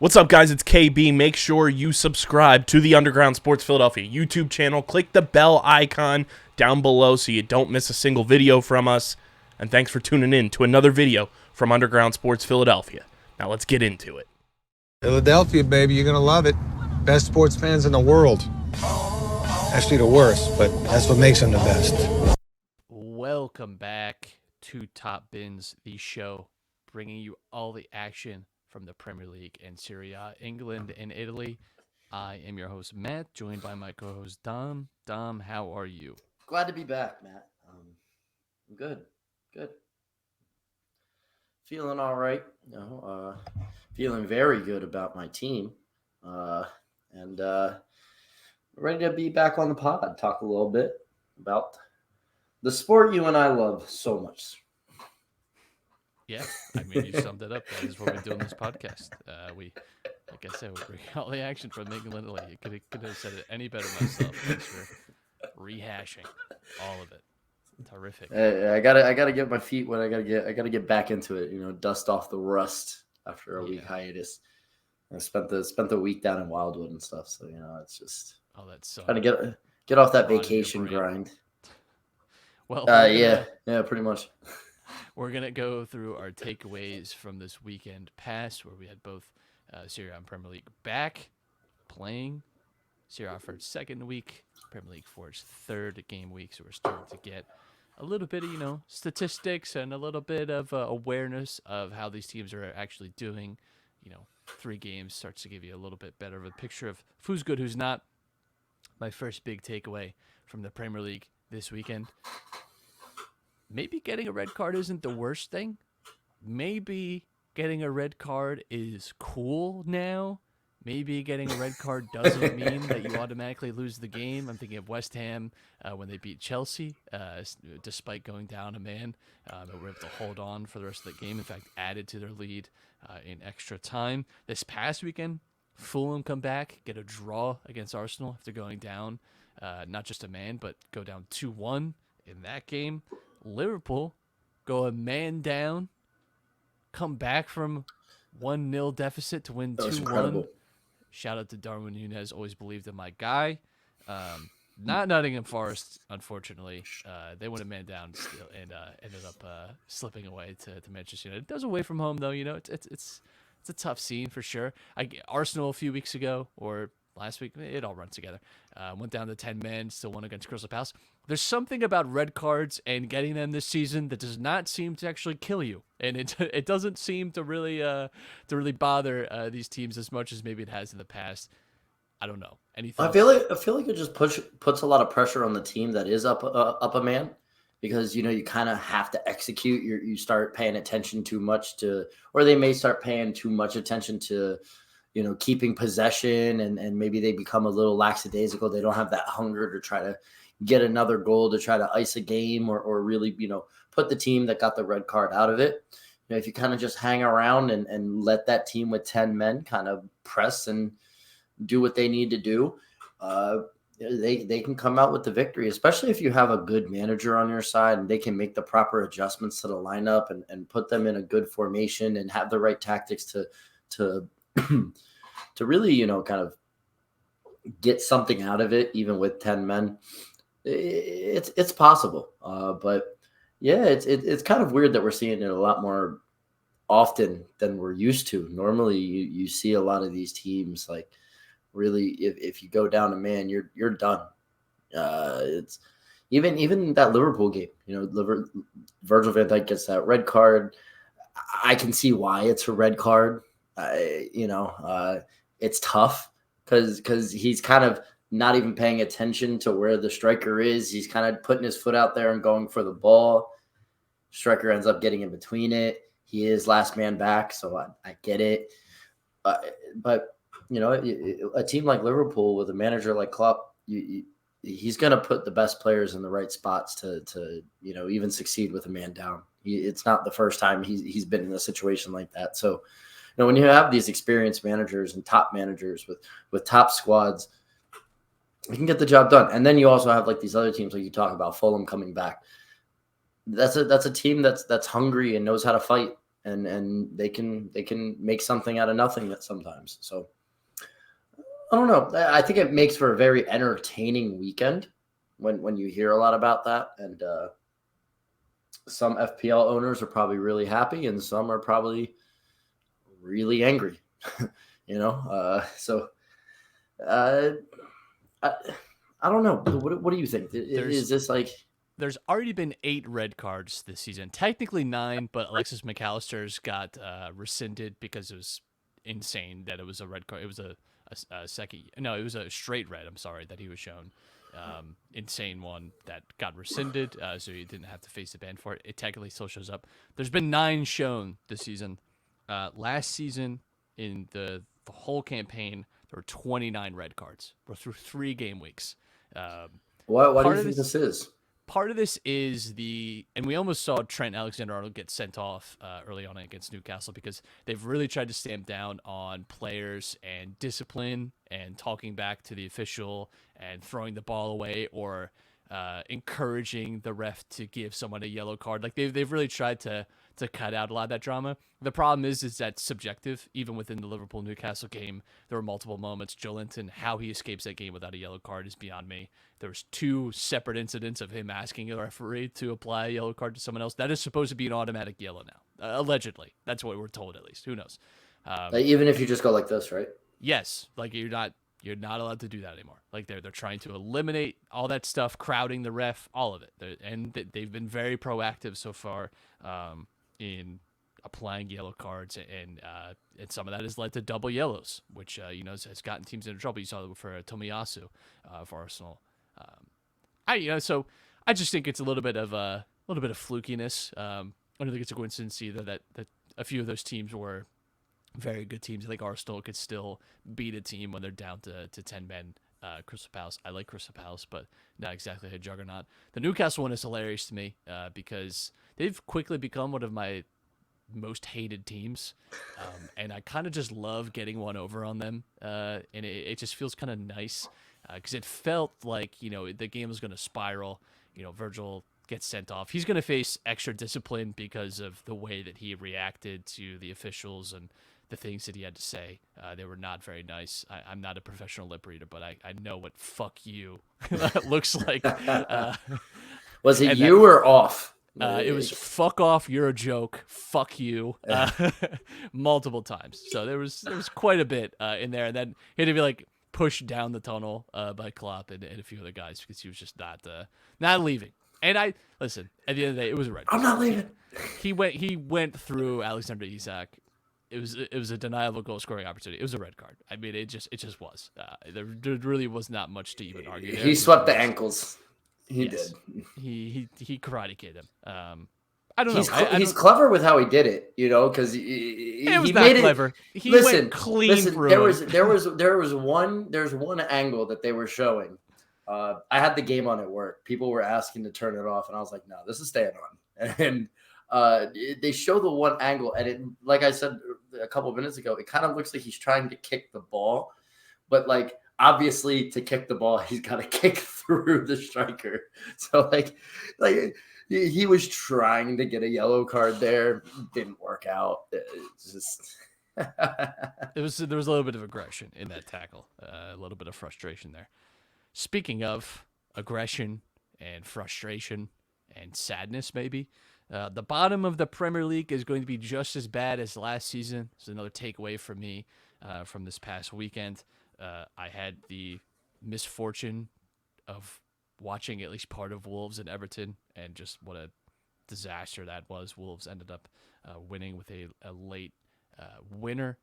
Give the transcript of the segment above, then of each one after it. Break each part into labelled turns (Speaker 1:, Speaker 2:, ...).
Speaker 1: What's up, guys? It's KB. Make sure you subscribe to the Underground Sports Philadelphia YouTube channel. Click the bell icon down below so you don't miss a single video from us. And thanks for tuning in to another video from Underground Sports Philadelphia. Now let's get into it.
Speaker 2: Philadelphia, baby, you're gonna love it. Best sports fans in the world. Actually, the worst, but that's what makes them the best.
Speaker 3: Welcome back to Top Bins, the show bringing you all the action from the Premier League and SerieA, England and Italy. I am your host, Matt, joined by my co-host, Dom. Dom, how are you?
Speaker 4: Glad to be back, Matt. I'm good. Feeling all right. Feeling very good about my team. And ready to be back on the pod, talk a little bit about the sport you and I love so much.
Speaker 3: Yeah, I mean, you summed it up. That is what we do on this podcast. Like I said, we bring all the action from England and Italy. You could have said it any better myself. Thanks for rehashing all of it. Terrific.
Speaker 4: I gotta get my feet wet. I gotta get back into it. Dust off the rust after a week hiatus. I spent the week down in Wildwood and stuff. So it's just
Speaker 3: that's
Speaker 4: trying to get off that vacation grind.
Speaker 3: Well,
Speaker 4: yeah, pretty much.
Speaker 3: We're going to go through our takeaways from this weekend past where we had both SerieA and Premier League back playing. SerieA for its second week, Premier League for its third game week. So we're starting to get a little bit of, statistics and a little bit of awareness of how these teams are actually doing. 3 games starts to give you a little bit better of a picture of who's good, who's not. My first big takeaway from the Premier League this weekend. Maybe getting a red card isn't the worst thing. Maybe getting a red card is cool now. Maybe getting a red card doesn't mean that you automatically lose the game. I'm thinking of West Ham when they beat Chelsea, despite going down a man. They were able to hold on for the rest of the game. In fact, added to their lead in extra time. This past weekend, Fulham come back, get a draw against Arsenal after going down, not just a man, but go down 2-1 in that game. Liverpool go a man down, come back from 1-0 deficit to win 2-1. Shout out to Darwin Núñez, always believed in my guy. Not Nottingham Forest, unfortunately. They went a man down still and ended up slipping away to Manchester United. It does away from home, though. It's a tough scene for sure. Arsenal a few weeks ago or last week, it all runs together. Went down to 10 men, still won against Crystal Palace. There's something about red cards and getting them this season that does not seem to actually kill you, and it doesn't seem to really bother these teams as much as maybe it has in the past. I don't know. Anything?
Speaker 4: I feel like it just puts a lot of pressure on the team that is up a man, because you kind of have to execute. You start paying attention too much or they may start paying too much attention to keeping possession, and maybe they become a little lackadaisical. They don't have that hunger to try to get another goal, to try to ice a game or really, put the team that got the red card out of it. If you kind of just hang around and let that team with 10 men kind of press and do what they need to do, they can come out with the victory, especially if you have a good manager on your side and they can make the proper adjustments to the lineup and put them in a good formation and have the right tactics to really, kind of get something out of it, even with 10 men. It's possible. But yeah, it's kind of weird that we're seeing it a lot more often than we're used to. Normally you see a lot of these teams, like, really, if you go down a man, you're done. It's even that Liverpool game, Virgil van Dijk gets that red card. I can see why it's a red card. It's tough because he's kind of not even paying attention to where the striker is. He's kind of putting his foot out there and going for the ball. Striker ends up getting in between it. He is last man back, so I get it. But a team like Liverpool with a manager like Klopp, he's going to put the best players in the right spots to even succeed with a man down. It's not the first time he's been in a situation like that. So, when you have these experienced managers and top managers with top squads, you can get the job done. And then you also have like these other teams, like you talk about, Fulham coming back. That's a team that's hungry and knows how to fight. and they can make something out of nothing sometimes. So I don't know. I think it makes for a very entertaining weekend when you hear a lot about that. And some FPL owners are probably really happy, and some are probably really angry. I don't know. What do you think? Is this like?
Speaker 3: There's already been 8 red cards this season. Technically 9, but Alexis McAllister's got rescinded because it was insane that it was a red card. It was a second. No, it was a straight red. I'm sorry that he was shown. Insane one that got rescinded, so he didn't have to face the ban for it. It technically still shows up. There's been 9 shown this season. Last season, in the whole campaign, there were 29 red cards. We're through 3 game weeks.
Speaker 4: What do you think this is?
Speaker 3: Part of this is and we almost saw Trent Alexander-Arnold get sent off early on against Newcastle because they've really tried to stamp down on players and discipline and talking back to the official and throwing the ball away or encouraging the ref to give someone a yellow card. Like they've really tried to cut out a lot of that drama. The problem is that subjective. Even within the Liverpool-Newcastle game, there were multiple moments. Joelinton, how he escapes that game without a yellow card is beyond me. There was 2 separate incidents of him asking a referee to apply a yellow card to someone else. That is supposed to be an automatic yellow now. Allegedly. That's what we're told, at least. Who knows?
Speaker 4: Even if you just go like this, right?
Speaker 3: Yes. Like you're not allowed to do that anymore. Like they're trying to eliminate all that stuff, crowding the ref, all of it. And they've been very proactive so far in applying yellow cards, and some of that has led to double yellows, which has gotten teams into trouble. You saw it for Tomiyasu for Arsenal. So I just think it's a little bit of flukiness. I don't think it's a coincidence either that a few of those teams were very good teams. I think Arsenal could still beat a team when they're down to 10 men. Crystal Palace, I like Crystal Palace, but not exactly a juggernaut. The Newcastle one is hilarious to me because they've quickly become one of my most hated teams, and I kind of just love getting one over on them, and it just feels kind of nice because it felt like the game was going to spiral. Virgil gets sent off. He's going to face extra discipline because of the way that he reacted to the officials and the things that he had to say. They were not very nice. I'm not a professional lip reader, but I know what "fuck you" looks like.
Speaker 4: Was it you or off?
Speaker 3: It was "fuck off, you're a joke, fuck you," multiple times. So there was quite a bit in there, and then he had to be like pushed down the tunnel by Klopp and a few other guys because he was just not leaving. And listen, at the end of the day, it was a red card.
Speaker 4: I'm not leaving.
Speaker 3: He went through Alexander Isak. It was a deniable goal scoring opportunity. It was a red card. I mean, it just was. There really was not much to even argue there.
Speaker 4: He swept the ankles. He did.
Speaker 3: He karate kid him. I don't know.
Speaker 4: He's clever with how he did it, because
Speaker 3: it was not clever. He went clean through.
Speaker 4: There's one angle that they were showing. I had the game on at work. People were asking to turn it off, and I was like, "No, this is staying on." And they show the one angle, and it, like I said a couple of minutes ago, it kind of looks like he's trying to kick the ball, but like obviously to kick the ball, he's got to kick through the striker. So like he was trying to get a yellow card there, didn't work out. It's just
Speaker 3: there was a little bit of aggression in that tackle, a little bit of frustration there. Speaking of aggression and frustration and sadness, maybe. The bottom of the Premier League is going to be just as bad as last season. It's another takeaway for me from this past weekend. I had the misfortune of watching at least part of Wolves and Everton, and just what a disaster that was. Wolves ended up winning with a late winner.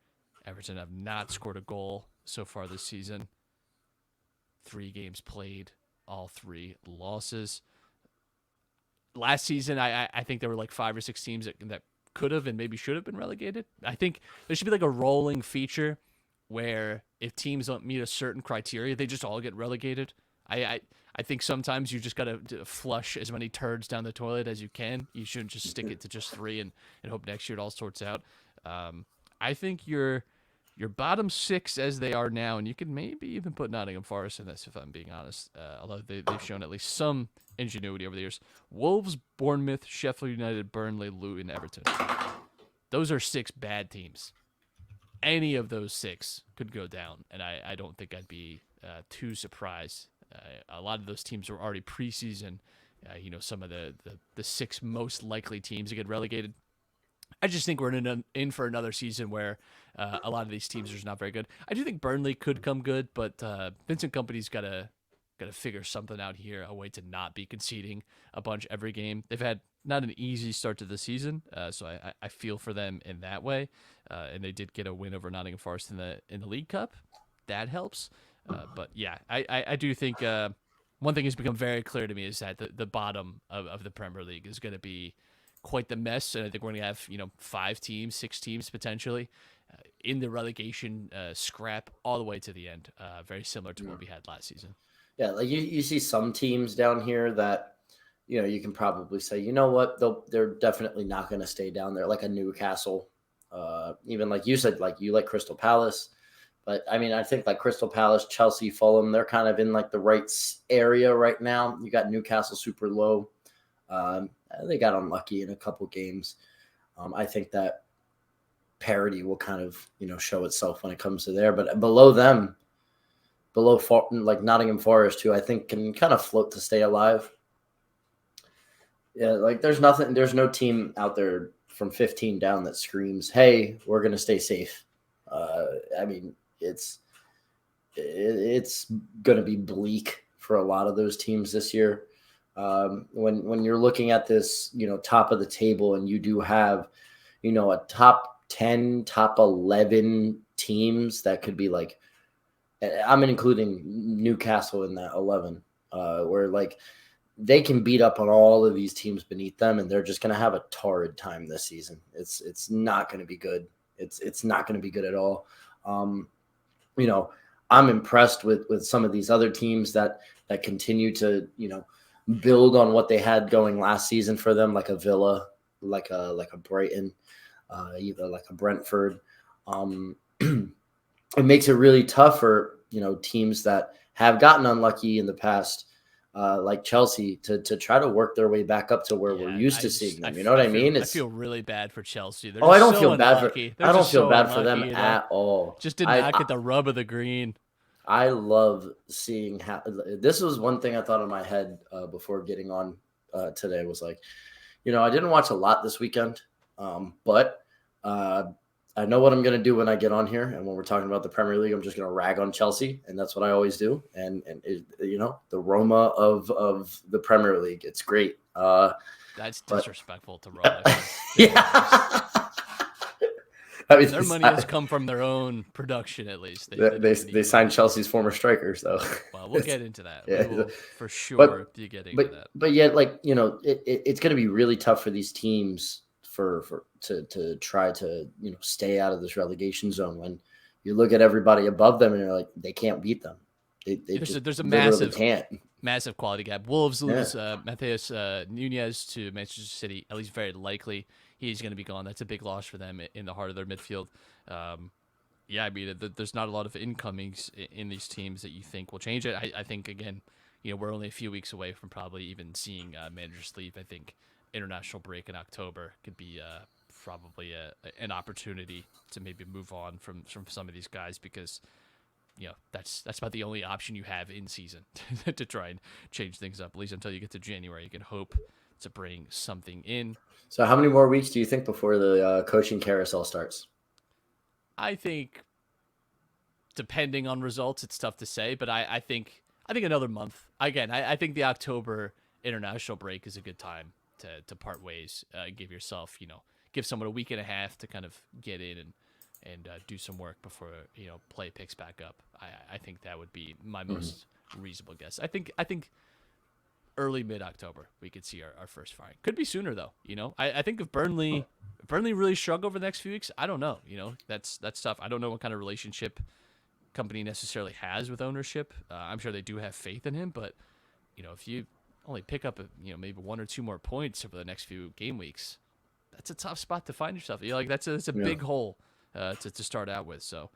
Speaker 3: Everton have not scored a goal so far this season. 3 games played, all 3 losses. Last season, I think there were like 5 or 6 teams that could have and maybe should have been relegated. I think there should be like a rolling feature where if teams don't meet a certain criteria, they just all get relegated. I think sometimes you just got to flush as many turds down the toilet as you can. You shouldn't just stick it to just 3 and hope next year it all sorts out. I think your bottom 6 as they are now, and you could maybe even put Nottingham Forest in this if I'm being honest, although they've shown at least some ingenuity over the years. Wolves, Bournemouth, Sheffield United, Burnley, Luton, Everton. those are 6 bad teams. Any of those 6 could go down, and I don't think I'd be too surprised. A lot of those teams were already preseason. Some of the 6 most likely teams to get relegated. I just think we're in for another season where a lot of these teams are just not very good. I do think Burnley could come good, but Vincent Kompany's got to figure something out here, a way to not be conceding a bunch every game. They've had not an easy start to the season, so I feel for them in that way. And they did get a win over Nottingham Forest in the League Cup. That helps. But yeah, I do think one thing has become very clear to me is that the bottom of the Premier League is going to be quite the mess, and I think we're going to have 5 teams, 6 teams potentially in the relegation scrap all the way to the end. Very similar to what we had last season.
Speaker 4: Yeah, like you see some teams down here that you can probably say, you know what, they're definitely not going to stay down there, like a Newcastle. Even like you said, like you like Crystal Palace. But I mean, I think like Crystal Palace, Chelsea, Fulham, they're kind of in like the right area right now. You got Newcastle super low. They got unlucky in a couple games. I think that parity will kind of, show itself when it comes to there. But below them, like Nottingham Forest, who I think can kind of float to stay alive. Yeah, like there's no team out there from 15 down that screams, "Hey, we're going to stay safe." I mean, it's going to be bleak for a lot of those teams this year. When you're looking at this, top of the table, and you do have, a top 10, top 11 teams that could be like, I'm including Newcastle in that 11, where like they can beat up on all of these teams beneath them, and they're just going to have a torrid time this season. It's not going to be good. It's not going to be good at all. I'm impressed with some of these other teams that continue to, build on what they had going last season for them, like a Villa, like a Brighton, either like a Brentford. It makes it really tough for, teams that have gotten unlucky in the past, like Chelsea, to try to work their way back up to where we're used to seeing them. You know what I mean?
Speaker 3: I feel really bad for Chelsea.
Speaker 4: I don't feel bad for them at all.
Speaker 3: Just did not get the rub of the green.
Speaker 4: I love seeing how this was one thing I thought in my head before getting on today was like, I didn't watch a lot this weekend, but I know what I'm going to do when I get on here. And when we're talking about the Premier League, I'm just going to rag on Chelsea. And that's what I always do. And the Roma of the Premier League, it's great.
Speaker 3: That's disrespectful to Roma.
Speaker 4: Yeah.
Speaker 3: I mean, their money has come from their own production, at least.
Speaker 4: They signed Chelsea's former striker, so.
Speaker 3: Well, we'll get into that.
Speaker 4: Yeah.
Speaker 3: We will for sure be getting to that.
Speaker 4: But yet, like, it's going to be really tough for these teams to try to stay out of this relegation zone when you look at everybody above them and you're like, they can't beat them.
Speaker 3: There's a massive quality gap. Wolves lose Matheus Nunes to Manchester City, at least very likely. He's going to be gone. That's a big loss for them in the heart of their midfield. I mean, there's not a lot of incomings in these teams that you think will change it. I think, again, we're only a few weeks away from probably even seeing managers leave. I think international break in October could be probably an opportunity to maybe move on from some of these guys because that's about the only option you have in season to try and change things up. At least until you get to January, you can hope to bring something in.
Speaker 4: So how many more weeks do you think before the coaching carousel starts?
Speaker 3: I think, depending on results, it's tough to say, but I think another month. Again, I think the October international break is a good time to part ways. Give yourself, give someone a week and a half to kind of get in and do some work before play picks back up. I think that would be my most reasonable guess. I think early mid-October we could see our first firing. Could be sooner though. I think if Burnley really struggle over the next few weeks, I don't know. That's tough. I don't know what kind of relationship Company necessarily has with ownership. I'm sure they do have faith in him, but if you only pick up maybe 1 or 2 more points over the next few game weeks, that's a tough spot to find yourself. That's a big hole to start out with. So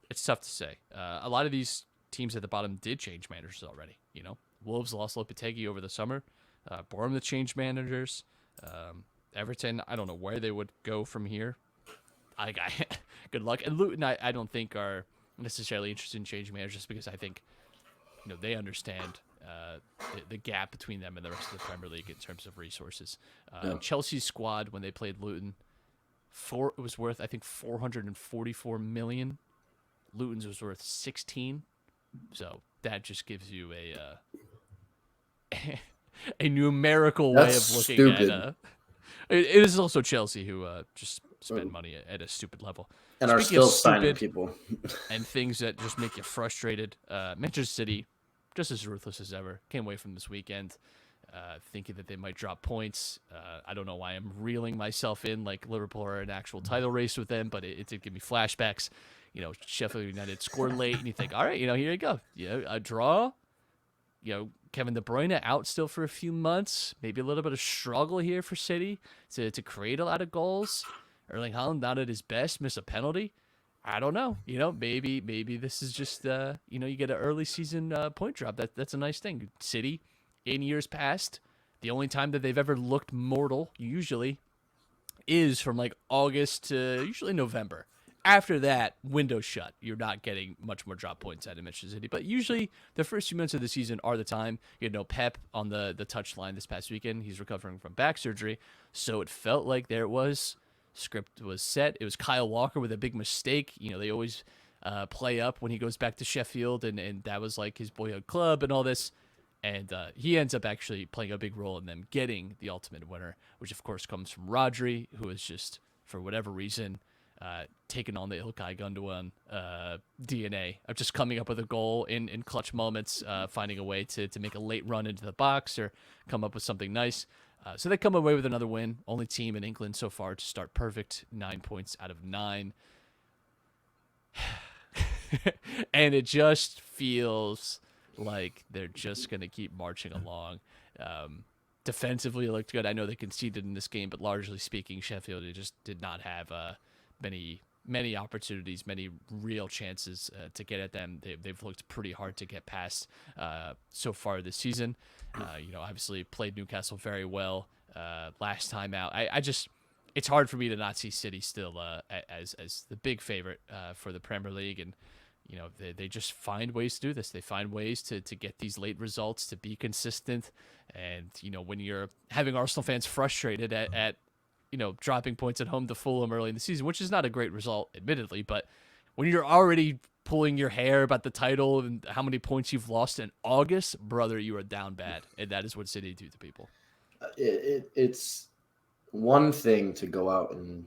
Speaker 3: it's tough to say. A lot of these teams at the bottom did change managers already. Wolves lost Lopetegui over the summer. Bournemouth changed managers. Everton, I don't know where they would go from here. Good luck. And Luton, I don't think are necessarily interested in changing managers, just because I think they understand the gap between them and the rest of the Premier League in terms of resources. Chelsea's squad, when they played Luton, it was worth, I think, 444 million. Luton's was worth 16. So that just gives you a numerical way of looking
Speaker 4: stupid.
Speaker 3: at it is also Chelsea who just spend money at a stupid level.
Speaker 4: And
Speaker 3: Speaking
Speaker 4: are still
Speaker 3: of
Speaker 4: signing
Speaker 3: stupid
Speaker 4: people.
Speaker 3: and things that just make you frustrated, Manchester City, just as ruthless as ever, came away from this weekend thinking that they might drop points. I don't know why I'm reeling myself in like Liverpool are an actual title race with them, but it did give me flashbacks. Sheffield United scored late, and you think, all right, here you go. A draw. Kevin De Bruyne out still for a few months. Maybe a little bit of struggle here for City to create a lot of goals. Erling Haaland not at his best, miss a penalty. I don't know. Maybe this is just you get an early season point drop. That's a nice thing. City, in years past, the only time that they've ever looked mortal usually is from like August to usually November. After that, window shut. You're not getting much more drop points out of Manchester City. But usually, the first few months of the season are the time. Pep on the touchline this past weekend. He's recovering from back surgery. So it felt like there it was. Script was set. It was Kyle Walker with a big mistake. They always play up when he goes back to Sheffield. And that was like his boyhood club and all this. And he ends up actually playing a big role in them getting the ultimate winner, which, of course, comes from Rodri, who is just, for whatever reason, taking on the Ilkay Gundogan DNA of just coming up with a goal in clutch moments, finding a way to make a late run into the box or come up with something nice. So they come away with another win. Only team in England so far to start perfect, 9 points out of 9. And it just feels like they're just going to keep marching along. Defensively, it looked good. I know they conceded in this game, but largely speaking, Sheffield just did not have many opportunities, many real chances to get at them. They've looked pretty hard to get past so far this season. Obviously played Newcastle very well last time out. It's hard for me to not see City still as the big favorite for the Premier League, and they just find ways to do this. They find ways to get these late results, to be consistent, and when you're having Arsenal fans frustrated at dropping points at home to Fulham early in the season, which is not a great result, admittedly, but when you're already pulling your hair about the title and how many points you've lost in August, brother, you are down bad, and that is what City do to people.
Speaker 4: It's one thing to go out and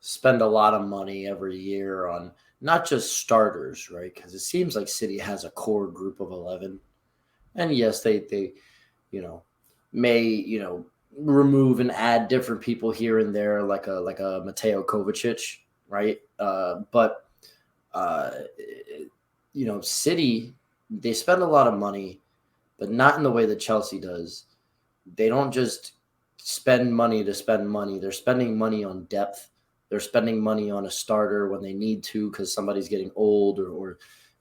Speaker 4: spend a lot of money every year on not just starters, right? Because it seems like City has a core group of 11, and yes, they may remove and add different people here and there, like a Mateo Kovacic, right? But City, they spend a lot of money, but not in the way that Chelsea does. They don't just spend money to spend money. They're spending money on depth. They're spending money on a starter when they need to because somebody's getting old or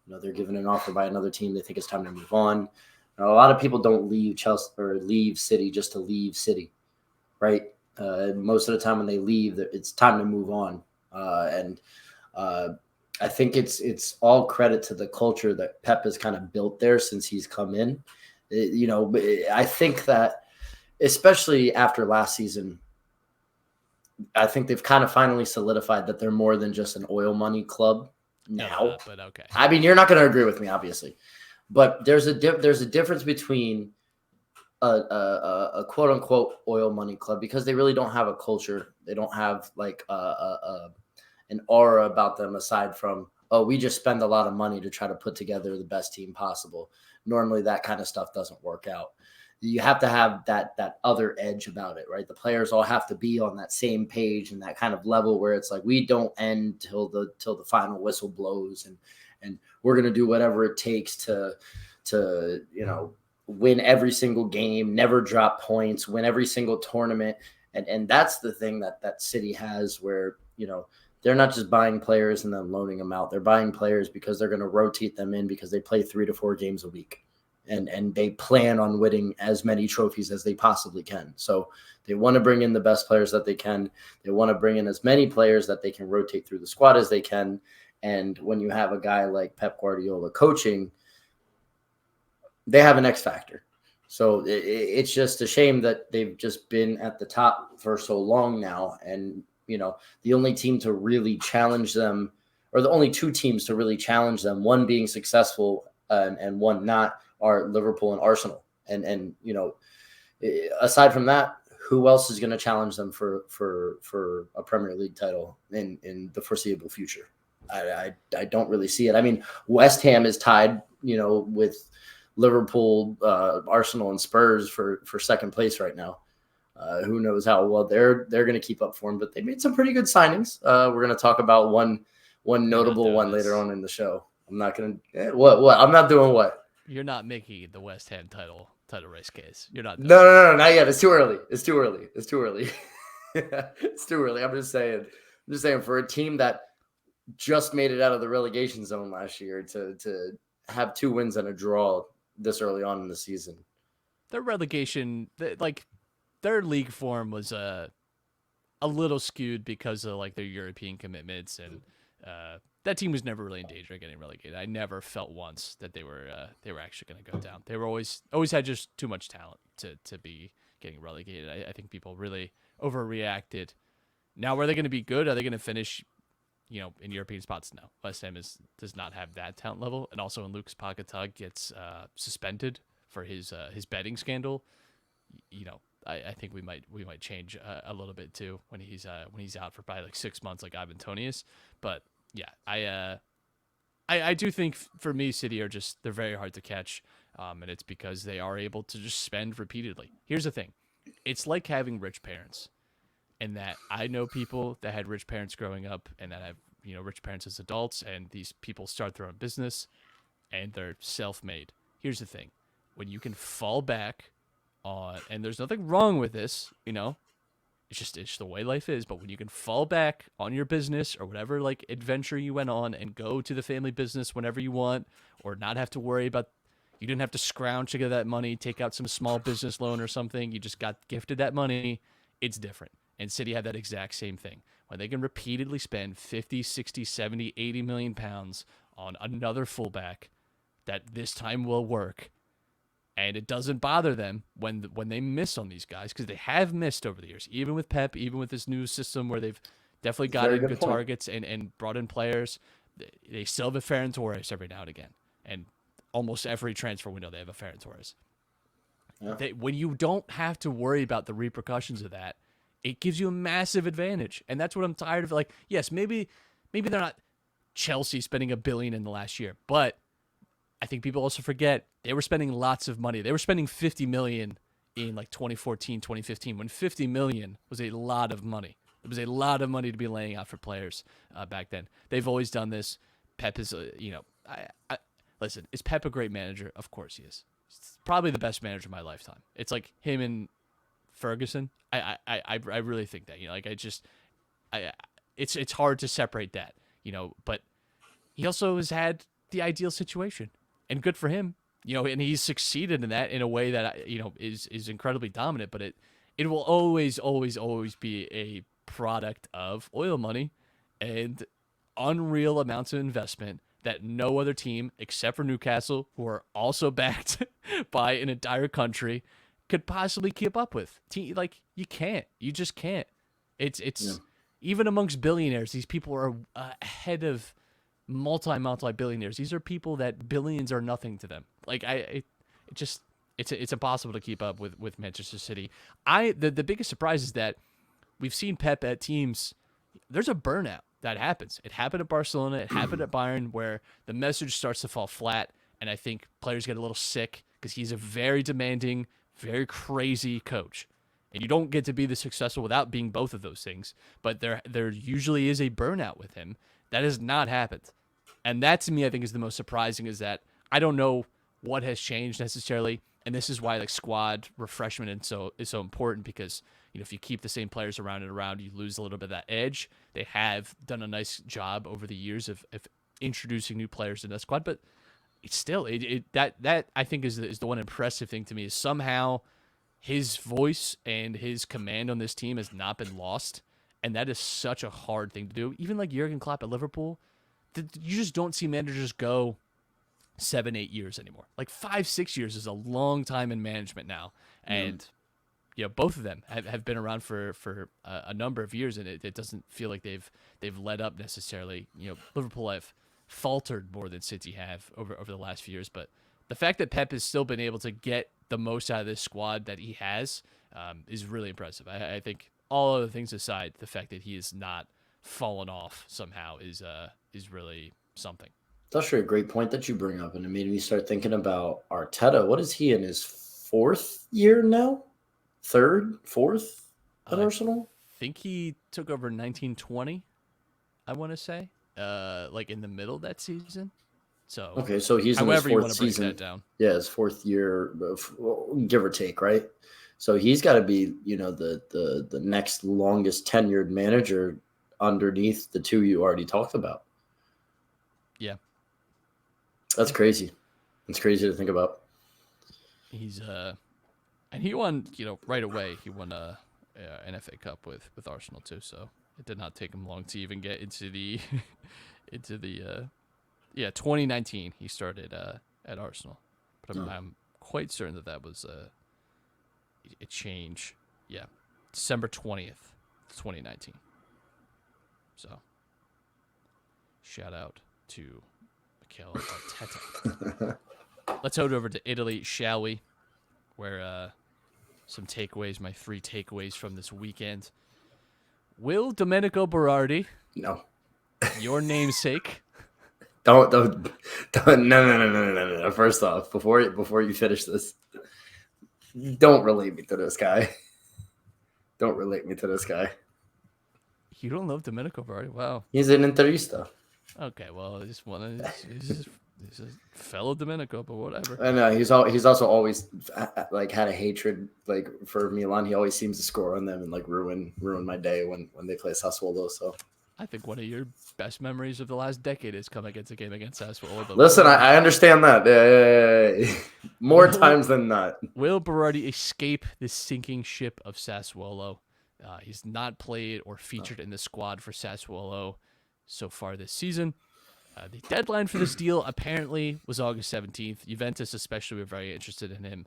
Speaker 4: they're given an offer by another team. They think it's time to move on. Now, a lot of people don't leave Chelsea or leave City just to leave City, right? Most of the time when they leave, it's time to move on. I think it's all credit to the culture that Pep has kind of built there since he's come in. I think that especially after last season, I think they've kind of finally solidified that they're more than just an oil money club now.
Speaker 3: But okay.
Speaker 4: I mean, you're not going to agree with me, obviously, but there's a difference between a quote unquote oil money club because they really don't have a culture. They don't have like an aura about them aside from, we just spend a lot of money to try to put together the best team possible. Normally that kind of stuff doesn't work out. You have to have that other edge about it, right? The players all have to be on that same page and that kind of level where it's like, we don't end till the final whistle blows and we're going to do whatever it takes to win every single game, never drop points, win every single tournament. And that's the thing that City has where, they're not just buying players and then loaning them out. They're buying players because they're going to rotate them in because they play 3 to 4 games a week, and they plan on winning as many trophies as they possibly can. So they want to bring in the best players that they can. They want to bring in as many players that they can rotate through the squad as they can. And when you have a guy like Pep Guardiola coaching, they have an X factor. So it's just a shame that they've just been at the top for so long now. And, the only team to really challenge them, or the only two teams to really challenge them, one being successful and one not, are Liverpool and Arsenal. And aside from that, who else is going to challenge them for a Premier League title in the foreseeable future? I don't really see it. I mean, West Ham is tied, with Liverpool, Arsenal, and Spurs for second place right now. Who knows how well they're going to keep up for them, but they made some pretty good signings. We're going to talk about one notable one later on in the show. I'm not going to what I'm not doing what.
Speaker 3: You're not making the West Ham title race case. You're not.
Speaker 4: No, not yet. It's too early. It's too early. It's too early. I'm just saying for a team that just made it out of the relegation zone last year to have 2 wins and a draw this early on in the season.
Speaker 3: Their relegation, their league form was a little skewed because of their European commitments, and that team was never really in danger of getting relegated. I never felt once that they were actually going to go down. They were always had just too much talent to be getting relegated. I think people really overreacted. Now, are they going to be good? Are they going to finish, in European spots? No. West Ham does not have that talent level, and also when Lucas Paquetá gets suspended for his betting scandal, I think we might change a little bit too when he's out for probably 6 months, like Ivan Tonius. But yeah, I do think for me, City they're very hard to catch, and it's because they are able to just spend repeatedly. Here's the thing, it's like having rich parents, and that I know people that had rich parents growing up, and that have rich parents as adults, and these people start their own business, and they're self-made. Here's the thing, when you can fall back on, and there's nothing wrong with this, it's just the way life is, but when you can fall back on your business or whatever adventure you went on and go to the family business whenever you want, or not have to worry about, you didn't have to scrounge to get that money, take out some small business loan or something, you just got gifted that money, it's different. And City had that exact same thing. When they can repeatedly spend 50, 60, 70, 80 million pounds on another fullback that this time will work, and it doesn't bother them when they miss on these guys, because they have missed over the years, even with Pep, even with this new system where they've definitely gotten good targets and brought in players. They still have a Ferran Torres every now and again, and almost every transfer window they have a Ferran Torres. Yeah. When you don't have to worry about the repercussions of that, it gives you a massive advantage, and that's what I'm tired of. Yes, maybe they're not Chelsea spending $1 billion in the last year, but I think people also forget they were spending lots of money. They were spending $50 million in 2014, 2015, when $50 million was a lot of money. It was a lot of money to be laying out for players back then. They've always done this. Pep is, listen, is Pep a great manager? Of course he is. He's probably the best manager of my lifetime. It's like him and Ferguson. I really think that. It's hard to separate that. But he also has had the ideal situation. And good for him, and he's succeeded in that in a way that, is incredibly dominant, but it will always be a product of oil money and unreal amounts of investment that no other team except for Newcastle, who are also backed by an entire country, could possibly keep up with. You can't. You just can't. It's even amongst billionaires, these people are ahead of multi-billionaires. These are people that billions are nothing to them. It's impossible to keep up with Manchester City. The biggest surprise is that we've seen Pep at teams. There's a burnout that happens. It happened at Barcelona. It happened at Bayern, where the message starts to fall flat, and I think players get a little sick because he's a very demanding, very crazy coach. And you don't get to be this successful without being both of those things. But there usually is a burnout with him. That has not happened. And that, to me, I think is the most surprising, is that I don't know what has changed necessarily. And this is why squad refreshment is so important, because if you keep the same players around and around, you lose a little bit of that edge. They have done a nice job over the years of introducing new players in that squad. But it's still that I think is the one impressive thing to me is somehow his voice and his command on this team has not been lost, and that is such a hard thing to do. Even like Jurgen Klopp at Liverpool, you just don't see managers go 7-8 years anymore. Like 5-6 years is a long time in management now, and both of them have been around for a number of years, and it doesn't feel like they've let up necessarily. Liverpool have faltered more than City have over the last few years, but the fact that Pep has still been able to get the most out of this squad that he has is really impressive. I think all other things aside, the fact that he has not fallen off somehow is really something.
Speaker 4: It's actually a great point that you bring up, and it made me start thinking about Arteta. What is he in his 4th year now? 3rd, 4th at Arsenal?
Speaker 3: I think he took over 1920, I want to say, like in the middle of that season. So
Speaker 4: okay, so he's
Speaker 3: however
Speaker 4: in
Speaker 3: you
Speaker 4: his 4th
Speaker 3: want to break
Speaker 4: season.
Speaker 3: that down.
Speaker 4: Yeah, his 4th year, give or take, right? So he's got to be, the next longest tenured manager underneath the two you already talked about.
Speaker 3: Yeah,
Speaker 4: that's crazy. It's crazy to think about.
Speaker 3: He's and he won, right away. He won an FA Cup with Arsenal too. So it did not take him long to even get into the 2019 he started at Arsenal, but I'm quite certain that was a change. Yeah, December 20th, 2019. So shout out to Mikel Arteta. Let's head over to Italy, shall we? Where some takeaways, my 3 takeaways from this weekend. Will Domenico Berardi,
Speaker 4: no,
Speaker 3: your namesake?
Speaker 4: Don't no. First off, before you finish this, don't relate me to this guy. Don't relate me to this guy.
Speaker 3: You don't love Domenico Berardi? Wow.
Speaker 4: He's an Interista.
Speaker 3: Okay, well, I just want to. He's a fellow Domenico, but whatever.
Speaker 4: I know he's also always like had a hatred like for Milan. He always seems to score on them and like ruin my day when they play Sassuolo. So
Speaker 3: I think one of your best memories of the last decade is coming against a game against Sassuolo.
Speaker 4: Listen, I understand that. Yeah. More times than not.
Speaker 3: Will Berardi escape the sinking ship of Sassuolo? He's not played or featured in the squad for Sassuolo so far this season. The deadline for this deal apparently was August 17th. Juventus especially were very interested in him,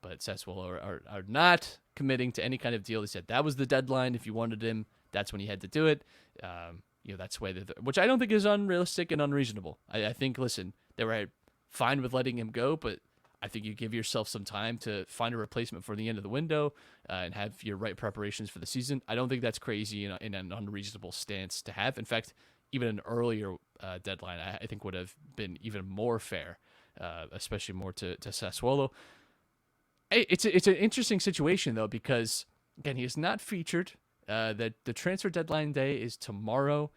Speaker 3: but Sassuolo are not committing to any kind of deal. They said that was the deadline. If you wanted him, that's when you had to do it. That's the way which I don't think is unrealistic and unreasonable. I think, listen, they were fine with letting him go, but I think you give yourself some time to find a replacement for the end of the window and have your right preparations for the season. I don't think that's crazy in an unreasonable stance to have. In fact, even an earlier deadline, I think would have been even more fair, especially more to Sassuolo. It's an interesting situation, though, because, again, he is not featured. The transfer deadline day is tomorrow,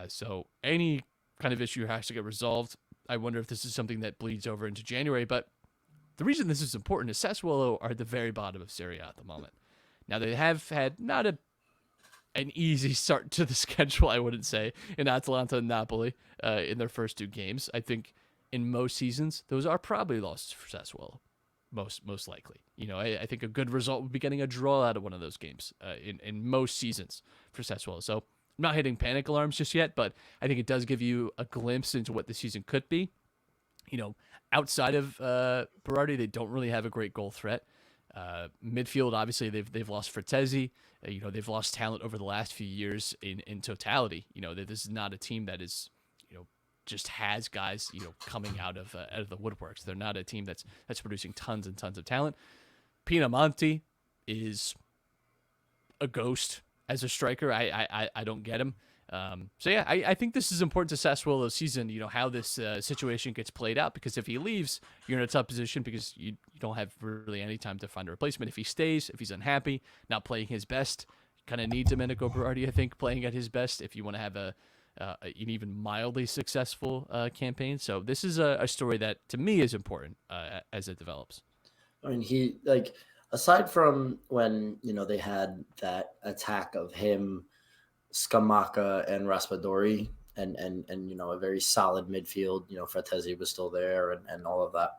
Speaker 3: so any kind of issue has to get resolved. I wonder if this is something that bleeds over into January, but the reason this is important is Sassuolo are at the very bottom of SerieA at the moment. Now, they have had not an easy start to the schedule, I wouldn't say, in Atalanta and Napoli in their first 2 games. I think in most seasons, those are probably losses for Sassuolo, most likely. I think a good result would be getting a draw out of one of those games in most seasons for Sassuolo. So I'm not hitting panic alarms just yet, but I think it does give you a glimpse into what the season could be. Outside of Berardi, they don't really have a great goal threat. Midfield, obviously, they've lost Frattesi. They've lost talent over the last few years in totality. This is not a team that is, just has guys, coming out of the woodworks. They're not a team that's producing tons and tons of talent. Pinamonti is a ghost as a striker. I don't get him. I think this is important to Sassuolo's season, how this situation gets played out, because if he leaves, you're in a tough position because you don't have really any time to find a replacement. If he stays, if he's unhappy, not playing his best, kind of need Domenico Berardi, I think, playing at his best if you want to have an even mildly successful campaign. So this is a story that, to me, is important as it develops.
Speaker 4: I mean, aside from when, they had that attack of him, Scamacca and Raspadori and a very solid midfield. Fratesi was still there and all of that.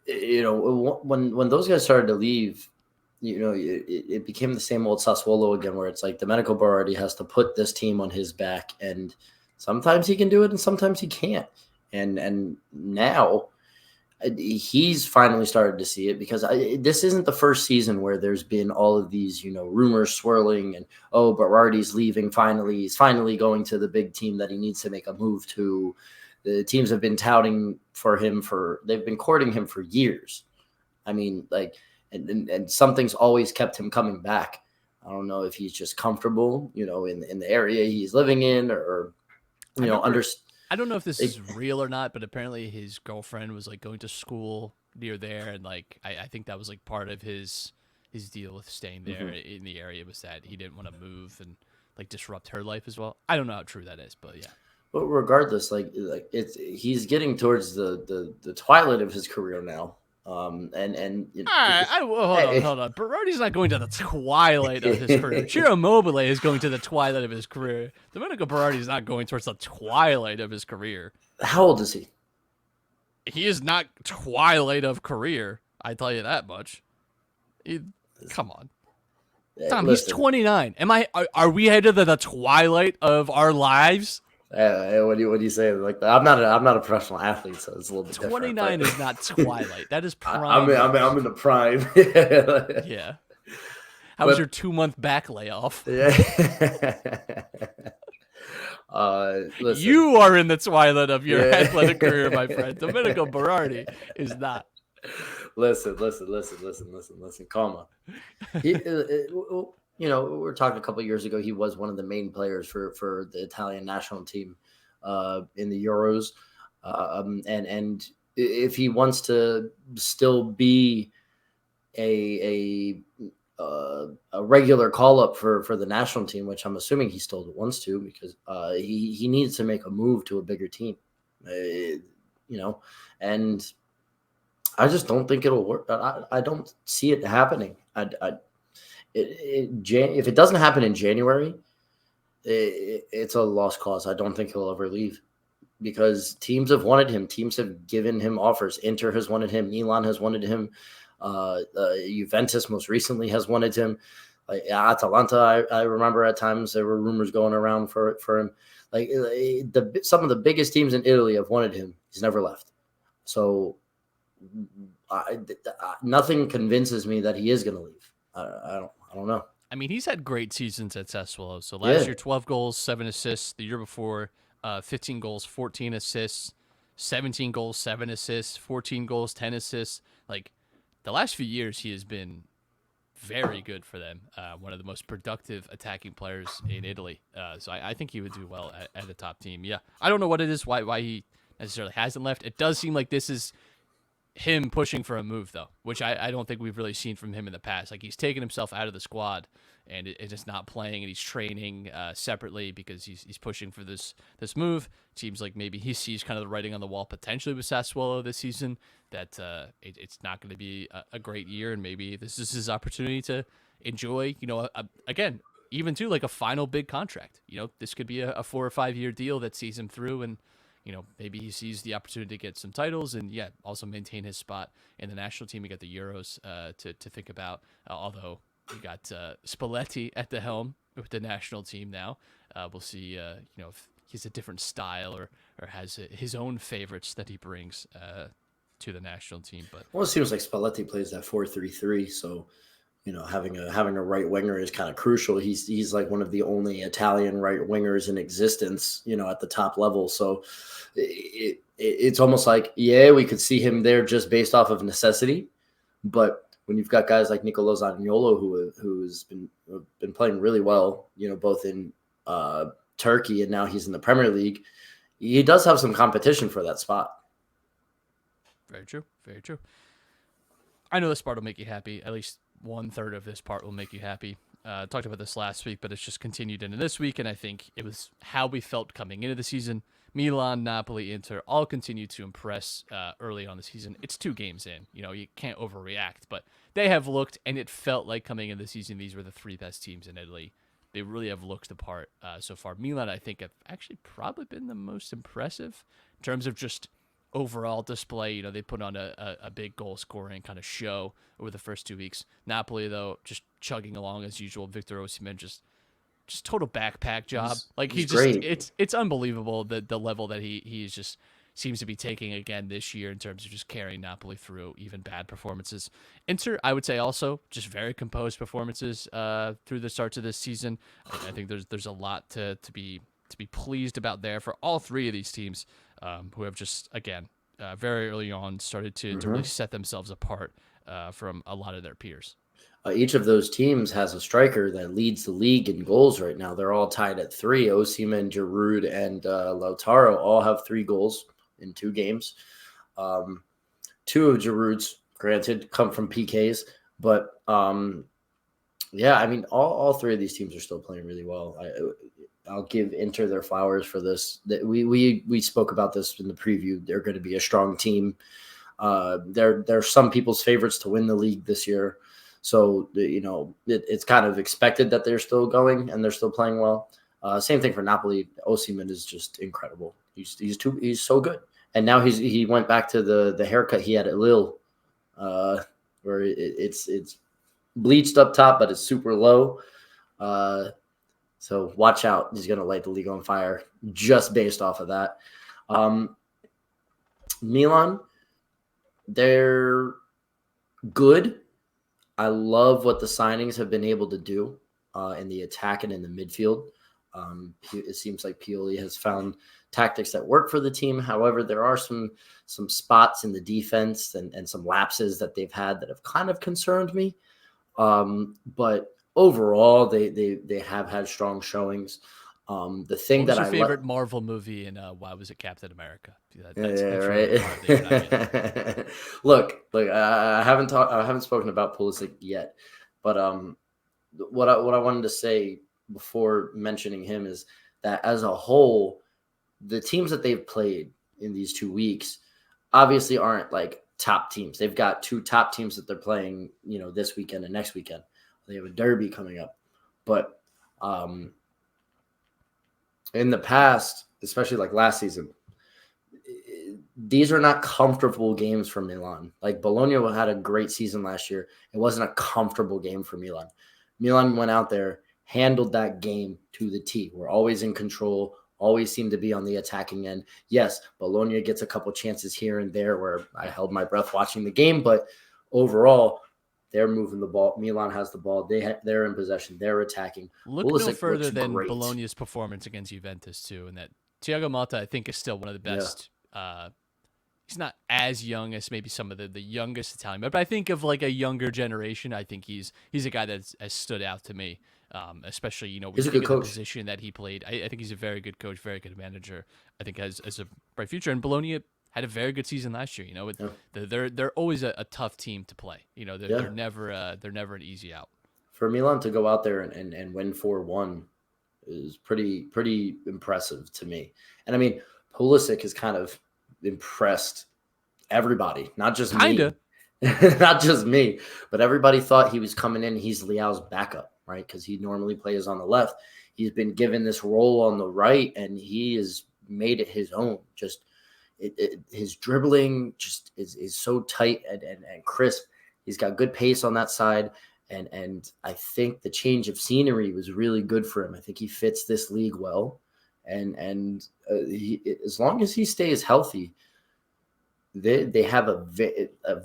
Speaker 4: When those guys started to leave, it became the same old Sassuolo again, where it's like Domenico Berardi has to put this team on his back, and sometimes he can do it and sometimes he can't. And now he's finally started to see it, because this isn't the first season where there's been all of these, rumors swirling and, Berardi's leaving finally. He's finally going to the big team that he needs to make a move to. The teams have been touting for him they've been courting him for years. I mean, and something's always kept him coming back. I don't know if he's just comfortable, in the area he's living in, or
Speaker 3: I don't know if this is real or not, but apparently his girlfriend was going to school near there, and I think that was part of his deal with staying there in the area, was that he didn't want to move and disrupt her life as well. I don't know how true that is, but yeah.
Speaker 4: But regardless, he's getting towards the twilight of his career now. Hold
Speaker 3: on. Berardi's not going to the twilight of his career. Ciro Immobile is going to the twilight of his career. Domenico Berardi is not going towards the twilight of his career.
Speaker 4: How old is he?
Speaker 3: He is not twilight of career. I tell you that much. Come on, Tom. Listen. He's 29. Are we headed to the twilight of our lives?
Speaker 4: What do you say? I'm not a professional athlete, so it's a little bit
Speaker 3: 29
Speaker 4: different.
Speaker 3: is not twilight. That is prime.
Speaker 4: I'm in the prime.
Speaker 3: Yeah. How was your 2-month back layoff?
Speaker 4: Yeah. Listen.
Speaker 3: You are in the twilight of your athletic career, my friend. Domenico Berardi is not.
Speaker 4: Listen. Calm on. We're talking a couple of years ago, he was one of the main players for the Italian national team in the Euros. And if he wants to still be a regular call-up for the national team, which I'm assuming he still wants to, because he needs to make a move to a bigger team, and I just don't think it'll work. I don't see it happening. If it doesn't happen in January, it's a lost cause. I don't think he'll ever leave, because teams have wanted him. Teams have given him offers. Inter has wanted him. Milan has wanted him. Juventus most recently has wanted him. Atalanta, I remember at times there were rumors going around for him. Some of the biggest teams in Italy have wanted him. He's never left. So nothing convinces me that he is going to leave. I don't know.
Speaker 3: I mean, he's had great seasons at Sassuolo. So last year, 12 goals, 7 assists. The year before, 15 goals, 14 assists. 17 goals, 7 assists. 14 goals, 10 assists. The last few years, he has been very good for them. One of the most productive attacking players in Italy. So I think he would do well at a top team. Yeah, I don't know what it is, why he necessarily hasn't left. It does seem like this is him pushing for a move, though, which I don't think we've really seen from him in the past. He's taken himself out of the squad, and it's just not playing, and he's training separately because he's pushing for this move. It seems like maybe he sees kind of the writing on the wall potentially with Sassuolo this season, that it's not going to be a great year, and maybe this is his opportunity to enjoy, again, even to a final big contract. This could be a 4 or 5 year deal that sees him through, and maybe he sees the opportunity to get some titles and, also maintain his spot in the national team. You got the Euros to think about, although you got Spalletti at the helm with the national team now. We'll see, if he's a different style or has his own favorites that he brings to the national team. But
Speaker 4: it seems like Spalletti plays that 4-3-3, so having a right winger is kind of crucial. He's like one of the only Italian right wingers in existence, at the top level. So it's almost like, we could see him there just based off of necessity. But when you've got guys like Nicolo Zaniolo, who's been playing really well, both in Turkey and now he's in the Premier League, he does have some competition for that spot.
Speaker 3: Very true. Very true. I know this part will make you happy. At least 1/3 of this part will make you happy. Talked about this last week, but it's just continued into this week, and I think it was how we felt coming into the season. Milan, Napoli, Inter all continue to impress early on the season. It's 2 games in. You can't overreact, but they have looked, and it felt like coming into the season, these were the 3 best teams in Italy they really have looked the part so far. Milan, I think, have actually probably been the most impressive in terms of just overall display. You know, they put on a big goal scoring kind of show over the first 2 weeks. Napoli, though, just chugging along as usual. Victor Osimhen just total backpack job.
Speaker 4: He's great.
Speaker 3: It's unbelievable the level that he is just seems to be taking again this year in terms of just carrying Napoli through even bad performances. Inter, I would say, also just very composed performances through the starts of this season. I think there's a lot to be pleased about there for all three of these teams who have just again very early on started to really set themselves apart from a lot of their peers.
Speaker 4: Each of those teams has a striker that leads the league in goals right now. They're all tied at 3. Osimhen, Giroud, and Lautaro all have 3 goals in 2 games. 2 of Giroud's, granted, come from PKs, but yeah, I mean, all 3 of these teams are still playing really well. I'll give Inter their flowers for this. We spoke about this in the preview. They're going to be a strong team. They're some people's favorites to win the league this year. So, you know, it's kind of expected that they're still going and they're still playing well. Same thing for Napoli. Osimhen is just incredible. He's so good. And now he went back to the haircut he had at Lille, where it's bleached up top, but it's super low. So watch out. He's going to light the league on fire just based off of that. Milan, they're good. I love what the signings have been able to do in the attack and in the midfield. It seems like Pioli has found tactics that work for the team. However, there are some spots in the defense and some lapses that they've had that have kind of concerned me. But overall, they have had strong showings. The thing
Speaker 3: what was
Speaker 4: that
Speaker 3: your favorite Marvel movie and why was it Captain America?
Speaker 4: That's
Speaker 3: really
Speaker 4: right. Look, I haven't spoken about Pulisic yet, but what I wanted to say before mentioning him is that as a whole, the teams that they've played in these 2 weeks obviously aren't like top teams. They've got 2 top teams that they're playing, you know, this weekend and next weekend. They have a derby coming up, but in the past, especially like last season, these are not comfortable games for Milan. Like Bologna had a great season last year. It wasn't a comfortable game for Milan. Milan went out there, handled that game to the T. We're always in control, always seem to be on the attacking end. Yes, Bologna gets a couple chances here and there where I held my breath watching the game, but overall, they're moving the ball. Milan has the ball. They're in possession. They're attacking.
Speaker 3: Look
Speaker 4: Pulisic
Speaker 3: no further than
Speaker 4: great.
Speaker 3: Bologna's performance against Juventus too, and that Thiago Motta I think is still one of the best. Yeah. He's not as young as maybe some of the youngest Italian, but I think of like a younger generation. I think he's a guy that has stood out to me, especially when you think of the position that he played. I think he's a very good coach, very good manager. I think has a bright future. And Bologna had a very good season last year. They're always a tough team to play. They're never an easy out.
Speaker 4: For Milan to go out there and win 4-1 is pretty impressive to me. And I mean, Pulisic has kind of impressed everybody, not just me, not just me, but everybody thought he was coming in. He's Leao's backup, right? Because he normally plays on the left. He's been given this role on the right, and he has made it his own. Just his dribbling just is so tight and crisp. He's got good pace on that side, and I think the change of scenery was really good for him. I think he fits this league well. And as long as he stays healthy, they have a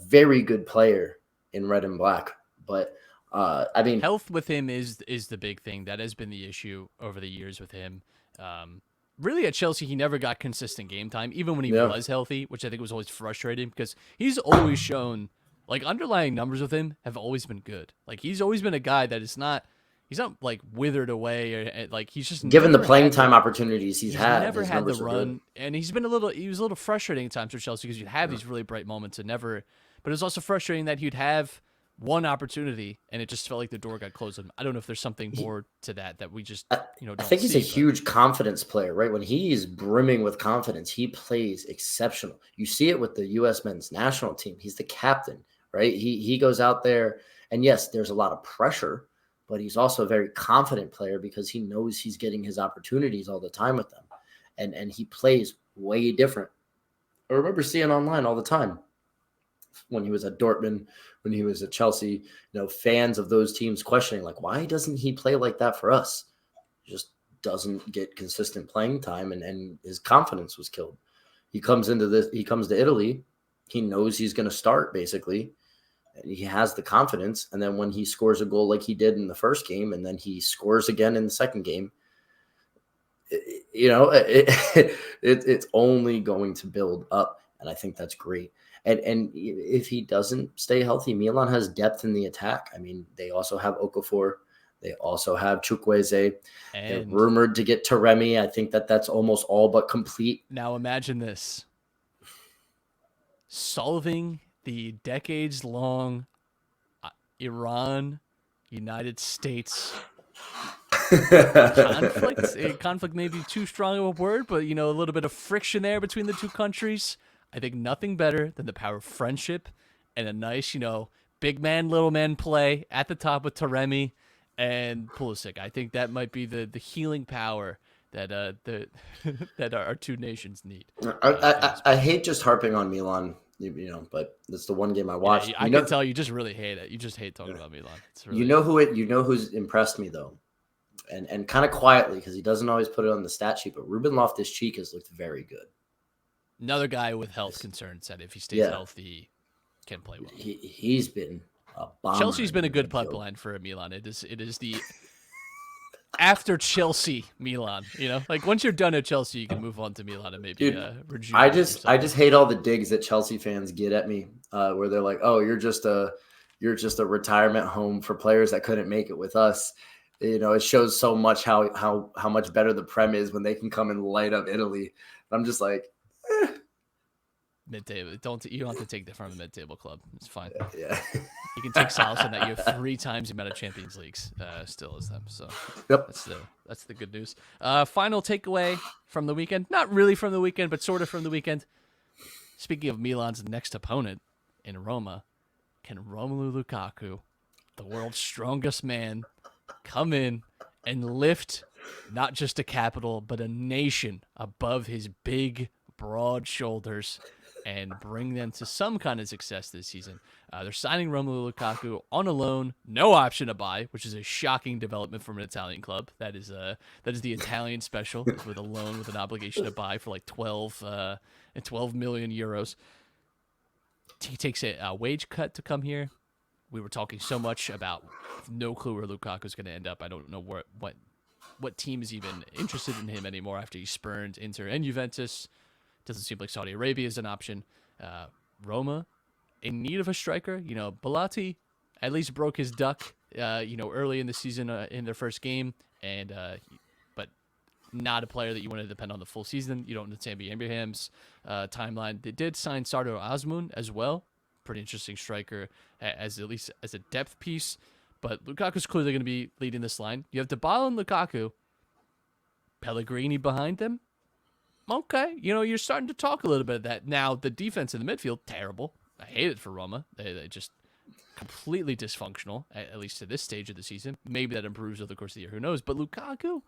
Speaker 4: very good player in red and black. But I mean,
Speaker 3: health with him is the big thing. That has been the issue over the years with him. Really, at Chelsea, he never got consistent game time, even when he was healthy, which I think was always frustrating because he's always shown like underlying numbers with him have always been good. Like he's always been a guy that is not. He's not like withered away or like he's just
Speaker 4: given the playing time opportunities he's had.
Speaker 3: Never had the run, and he was a little frustrating at times for Chelsea because you'd have these really bright moments and never. But it was also frustrating that he'd have one opportunity and it just felt like the door got closed on him. I don't know if there's something more to that we just don't
Speaker 4: I think he's
Speaker 3: see,
Speaker 4: a huge confidence player, right? When he's brimming with confidence, he plays exceptional. You see it with the U.S. men's national team. He's the captain, right? He goes out there, and yes, there's a lot of pressure. but he's also a very confident player because he knows he's getting his opportunities all the time with them. And he plays way different. I remember seeing online all the time when he was at Dortmund, when he was at Chelsea, fans of those teams questioning, like, why doesn't he play like that for us? He just doesn't get consistent playing time, and his confidence was killed. He comes to Italy. He knows he's going to start, basically. He has the confidence. And then when he scores a goal like he did in the first game, and then he scores again in the second game, it's only going to build up. And I think that's great. And if he doesn't stay healthy, Milan has depth in the attack. I mean, they also have Okafor. They also have Chukwueze. They're rumored to get Taremi. I think that's almost all but complete.
Speaker 3: Now imagine this. Solving the decades-long Iran-United States conflict. Conflict may be too strong of a word, but, a little bit of friction there between the two countries. I think nothing better than the power of friendship and a nice, big man, little man play at the top with Taremi and Pulisic. I think that might be the healing power that that our two nations need.
Speaker 4: I hate just harping on Milan, but it's the one game I watched.
Speaker 3: Yeah, I can tell you just really hate it. You just hate talking about Milan. It's really
Speaker 4: who's impressed me though, and kind of quietly because he doesn't always put it on the stat sheet, but Ruben Loftus-Cheek has looked very good.
Speaker 3: Another guy with health concerns that if he stays healthy, can play well.
Speaker 4: He's been a bomber.
Speaker 3: Chelsea's been a good pipeline for Milan. It is the after Chelsea Milan. Like once you're done at Chelsea, you can move on to Milan and maybe rejuvenate yourself.
Speaker 4: I just hate all the digs that Chelsea fans get at me, where they're like, "Oh, you're just a retirement home for players that couldn't make it with us." It shows so much how much better the Prem is when they can come and light up Italy. I'm just like.
Speaker 3: Mid-table. You don't have to take that from a mid-table club. It's fine.
Speaker 4: Yeah.
Speaker 3: You can take solace in that you have 3 times the amount of Champions Leagues still as them. So
Speaker 4: yep.
Speaker 3: That's the good news. Final takeaway from the weekend. Not really from the weekend, but sort of from the weekend. Speaking of Milan's next opponent in Roma, can Romelu Lukaku, the world's strongest man, come in and lift not just a capital, but a nation above his big, broad shoulders and bring them to some kind of success this season? They're signing Romelu Lukaku on a loan, no option to buy, which is a shocking development from an Italian club. That is the Italian special with a loan with an obligation to buy for like 12 million euros. He takes a wage cut to come here. We were talking so much about no clue where Lukaku's going to end up. I don't know what team is even interested in him anymore after he spurned Inter and Juventus. Doesn't seem like Saudi Arabia is an option. Roma, in need of a striker. Bellotti at least broke his duck, early in the season in their first game, and but not a player that you want to depend on the full season. You don't know Tammy Abraham's timeline. They did sign Sardar Azmoun as well. Pretty interesting striker, at least as a depth piece. But Lukaku's clearly going to be leading this line. You have Dybala and Lukaku. Pellegrini behind them. Okay, you're starting to talk a little bit of that. Now, the defense in the midfield, terrible. I hate it for Roma. They just completely dysfunctional, at least to this stage of the season. Maybe that improves over the course of the year. Who knows? But Lukaku,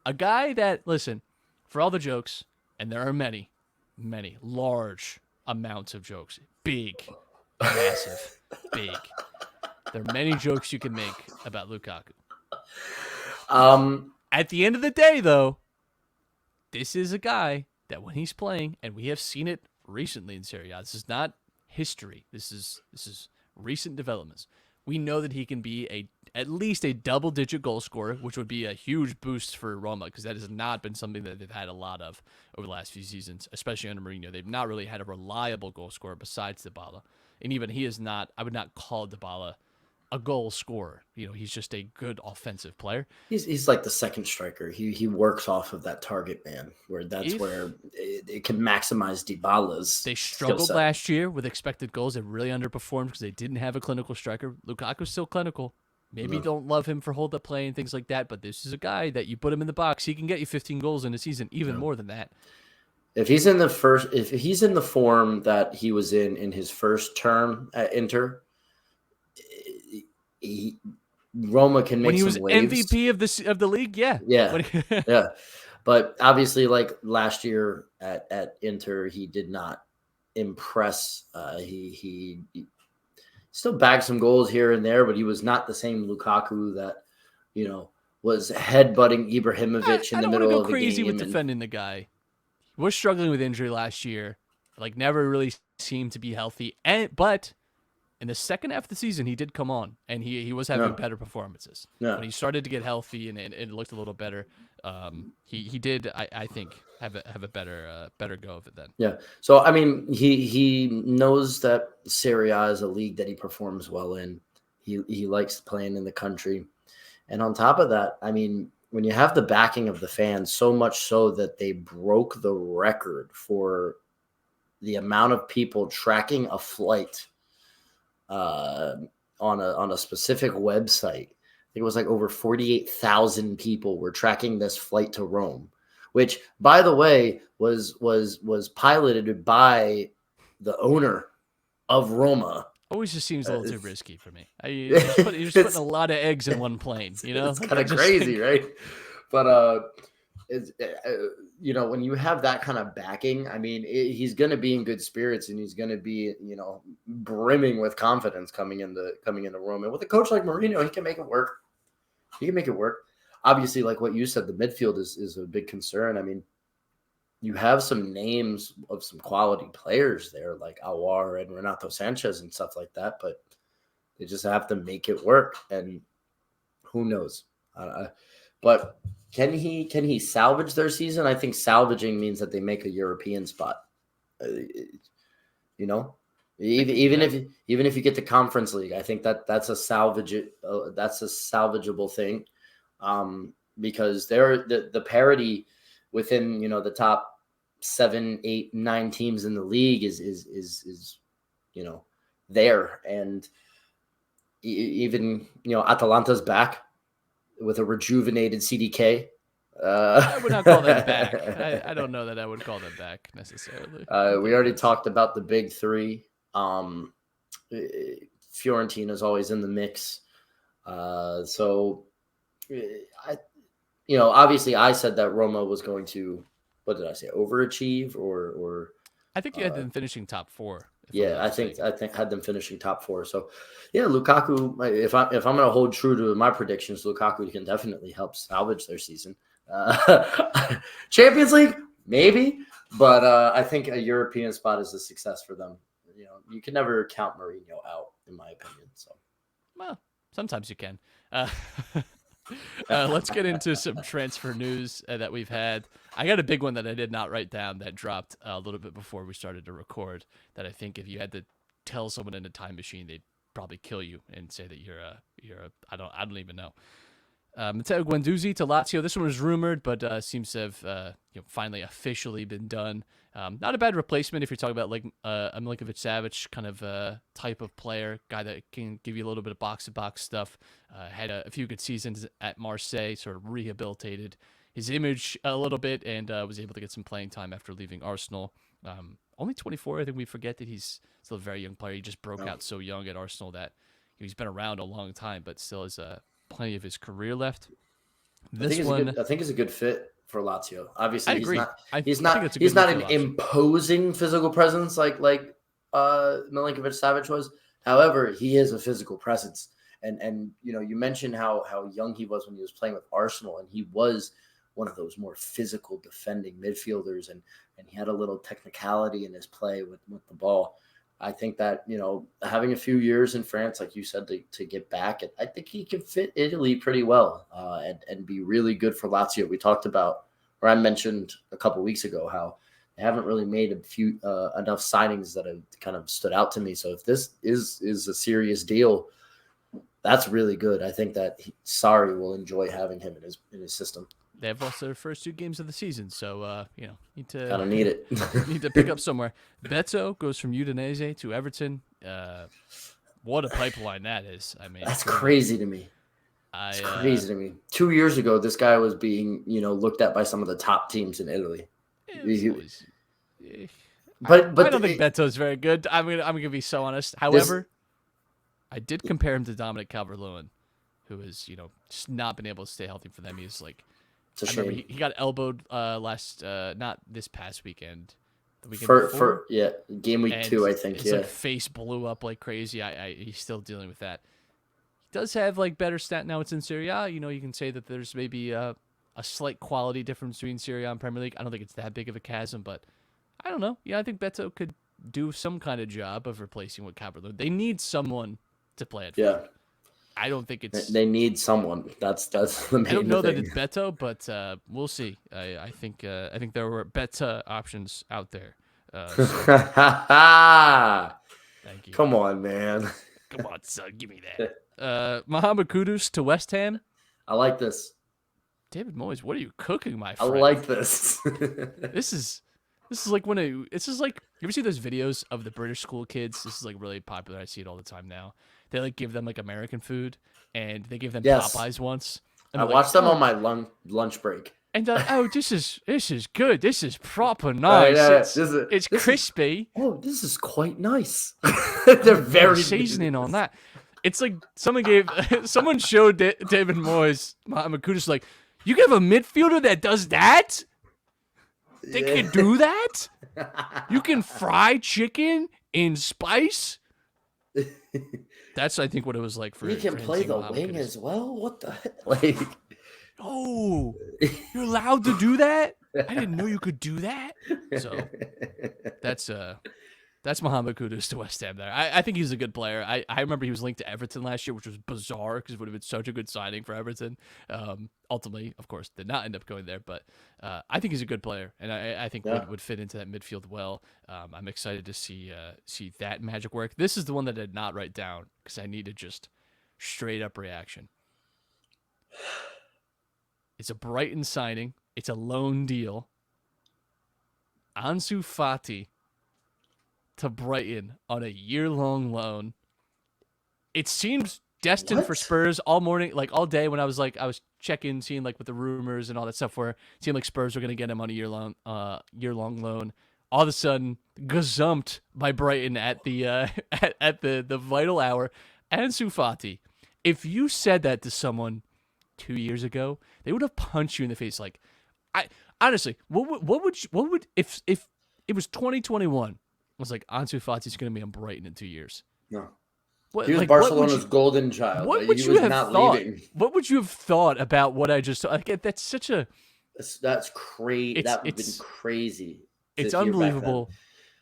Speaker 3: a guy that, listen, for all the jokes, and there are many, many, large amounts of jokes. Big, massive, big. There are many jokes you can make about Lukaku. At the end of the day, though, this is a guy that when he's playing, and we have seen it recently in SerieA, this is not history. This is recent developments. We know that he can be at least a double-digit goal scorer, which would be a huge boost for Roma because that has not been something that they've had a lot of over the last few seasons, especially under Mourinho. They've not really had a reliable goal scorer besides Dybala, and even he is not. I would not call Dybala a goal scorer. He's just a good offensive player.
Speaker 4: He's like the second striker. He works off of that target man, where it can maximize Dybala's.
Speaker 3: They struggled last year with expected goals. They really underperformed because they didn't have a clinical striker. Lukaku's still clinical. Maybe you don't love him for hold-up play and things like that, but this is a guy that you put him in the box, he can get you 15 goals in a season, even more than that.
Speaker 4: If he's in the form that he was in his first term at Inter, Roma can make
Speaker 3: when he
Speaker 4: some
Speaker 3: was
Speaker 4: waves.
Speaker 3: MVP of the league, yeah.
Speaker 4: Yeah, yeah. But obviously, like last year at Inter, he did not impress. He still bagged some goals here and there, but he was not the same Lukaku that, was headbutting Ibrahimovic in
Speaker 3: I
Speaker 4: the
Speaker 3: don't want to
Speaker 4: middle
Speaker 3: go
Speaker 4: of a
Speaker 3: crazy
Speaker 4: game.
Speaker 3: with defending the guy. We're struggling with injury last year. Like, never really seemed to be healthy. But in the second half of the season, he did come on, and he was having better performances.
Speaker 4: Yeah.
Speaker 3: When he started to get healthy and it looked a little better, he did, I think, have a better go of it then.
Speaker 4: Yeah. So, I mean, he knows that SerieA is a league that he performs well in. He likes playing in the country. And on top of that, I mean, when you have the backing of the fans, so much so that they broke the record for the amount of people tracking a flight on a specific website. I think it was like over 48,000 people were tracking this flight to Rome, which, by the way, was piloted by the owner of Roma.
Speaker 3: Always just seems a little too risky for me. You're just putting a lot of eggs in one plane,
Speaker 4: It's kind of crazy, right? But it's when you have that kind of backing, I mean, he's going to be in good spirits and he's going to be brimming with confidence coming into Rome. And with a coach like Mourinho, he can make it work. Obviously, like what you said, the midfield is a big concern. I mean, you have some names of some quality players there, like Aouar and Renato Sanchez and stuff like that, but they just have to make it work. And who knows? But can he salvage their season? I think salvaging means that they make a European spot. Even if you get the Conference League, I think that's a salvageable thing, because they're the parity within the top 7, 8, 9 teams in the league is there, and even Atalanta's back with a rejuvenated CDK.
Speaker 3: I would not call them back. I don't know that I would call them back necessarily.
Speaker 4: We already talked about the big three. Fiorentina's always in the mix. So obviously I said that Roma was going to, what did I say? Overachieve or
Speaker 3: I think you had them finishing top 4.
Speaker 4: Yeah, I think had them finishing top 4. So, yeah, Lukaku. If I'm going to hold true to my predictions, Lukaku can definitely help salvage their season. Champions League, maybe, but I think a European spot is a success for them. You can never count Mourinho out, in my opinion. So,
Speaker 3: well, sometimes you can. Let's get into some transfer news that we've had. I got a big one that I did not write down that dropped a little bit before we started to record, that I think if you had to tell someone in a time machine, they'd probably kill you and say that you're a I don't even know. Matteo Guendouzi to Lazio. This one was rumored, but seems to have finally officially been done. Not a bad replacement if you're talking about like a Milinkovic-Savic kind of type of player, guy that can give you a little bit of box-to-box stuff. Had a few good seasons at Marseille, sort of rehabilitated his image a little bit, and was able to get some playing time after leaving Arsenal. Only 24. I think we forget that he's still a very young player. He just broke out so young at Arsenal that he's been around a long time, but still has plenty of his career left.
Speaker 4: I think it's a good fit for Lazio. Obviously,
Speaker 3: I agree.
Speaker 4: He's not an imposing physical presence like Milinkovic-Savic was. However, he is a physical presence. And you mentioned how young he was when he was playing with Arsenal, and he was one of those more physical defending midfielders, and he had a little technicality in his play with the ball. I think that, having a few years in France, like you said, to get back, I think he can fit Italy pretty well and be really good for Lazio. We talked about, or I mentioned a couple weeks ago, how they haven't really made a few enough signings that have kind of stood out to me. So if this is a serious deal, that's really good. I think that Sarri will enjoy having him in his system.
Speaker 3: They have lost their first 2 games of the season, so need
Speaker 4: it.
Speaker 3: Need to pick up somewhere. Beto goes from Udinese to Everton. What a pipeline that is! I mean,
Speaker 4: that's crazy to me. It's crazy to me. 2 years ago, this guy was being looked at by some of the top teams in Italy.
Speaker 3: But I don't think Beto's very good. I'm gonna be so honest. However, I did compare him to Dominic Calvert-Lewin, who has, just not been able to stay healthy for them. He's like,
Speaker 4: It's a
Speaker 3: I remember
Speaker 4: shame.
Speaker 3: he got elbowed not this past weekend, the weekend
Speaker 4: For
Speaker 3: before.
Speaker 4: game week
Speaker 3: And
Speaker 4: 2, I think.
Speaker 3: his like face blew up like crazy. He's still dealing with that. He does have like better stat now. It's in SerieA. You can say that there's maybe a slight quality difference between SerieA and Premier League. I don't think it's that big of a chasm, but I don't know. Yeah, I think Beto could do some kind of job of replacing what Calvert-Lewin. They need someone to play it.
Speaker 4: Yeah.
Speaker 3: I don't think it's.
Speaker 4: They need someone. That's the main thing.
Speaker 3: I don't know that it's Beto, but we'll see. I think there were better options out there. So, thank you.
Speaker 4: Come on, man.
Speaker 3: Come on, son, give me that. Mohamed Kudus to West Ham.
Speaker 4: I like this.
Speaker 3: David Moyes, what are you cooking, my
Speaker 4: I
Speaker 3: friend?
Speaker 4: like this.
Speaker 3: This is like you ever see those videos of the British school kids? This is like really popular. I see it all the time now. They like give them like American food, and they give them Popeyes once. And
Speaker 4: I watched them on my lunch break.
Speaker 3: And this is good. This is proper nice. It's crispy.
Speaker 4: This is quite nice. They're very
Speaker 3: seasoning on that. It's like someone showed David Moyes, Mohamed Kudus, like, you give a midfielder that does that? They can do that? You can fry chicken in spice? That's, I think, what it was like for.
Speaker 4: You can play the wing as well. What the heck? Like,
Speaker 3: oh, you're allowed to do that? I didn't know you could do that. So that's Mohamed Kudus to West Ham there. I think he's a good player. I remember he was linked to Everton last year, which was bizarre because it would have been such a good signing for Everton. Ultimately, of course, did not end up going there, but I think he's a good player, and I think would fit into that midfield well. I'm excited to see that magic work. This is the one that I did not write down because I needed just straight up reaction. It's a Brighton signing. It's a loan deal. Ansu Fati to Brighton on a year-long loan. It seems destined for Spurs all morning, like all day when I was checking, seeing like with the rumors and all that stuff where it seemed like Spurs were going to get him on a year-long loan. All of a sudden, gazumped by Brighton at the at the vital hour. Ansu Fati, if you said that to someone 2 years ago, they would have punched you in the face. Like, honestly, what would if it was 2021? Was like, Ansu Fati's going to be on Brighton in 2 years.
Speaker 4: No. He was Barcelona's golden child.
Speaker 3: What would you have thought? What would you have thought about what I just... Like, that's such a...
Speaker 4: That's crazy. That would have been crazy.
Speaker 3: It's unbelievable.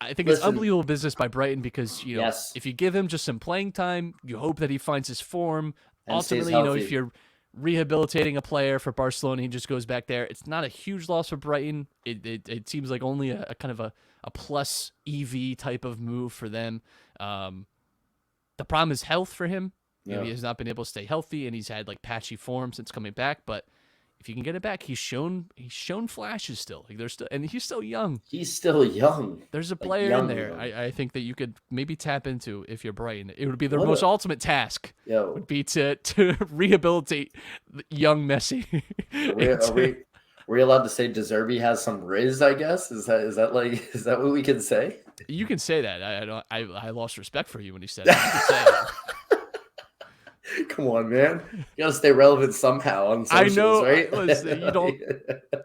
Speaker 3: I think it's unbelievable business by Brighton because, if you give him just some playing time, you hope that he finds his form. Ultimately, if you're rehabilitating a player for Barcelona, he just goes back there. It's not a huge loss for Brighton. It seems like only a kind of a plus EV type of move for them. The problem is health for him. He has not been able to stay healthy, and he's had like patchy form since coming back. But if you can get it back, he's shown flashes still. Like and he's still young.
Speaker 4: He's still young.
Speaker 3: There's a player in there. I think that you could maybe tap into if you're Brighton. It would be the most ultimate task. Would be to rehabilitate young Messi.
Speaker 4: Are we allowed to say De Zerbi has some riz? I guess is that what we can say?
Speaker 3: You can say that. I lost respect for you when you said it. You can say it.
Speaker 4: Come on, man. You gotta stay relevant somehow on socials,
Speaker 3: I know,
Speaker 4: right?
Speaker 3: Listen, you don't.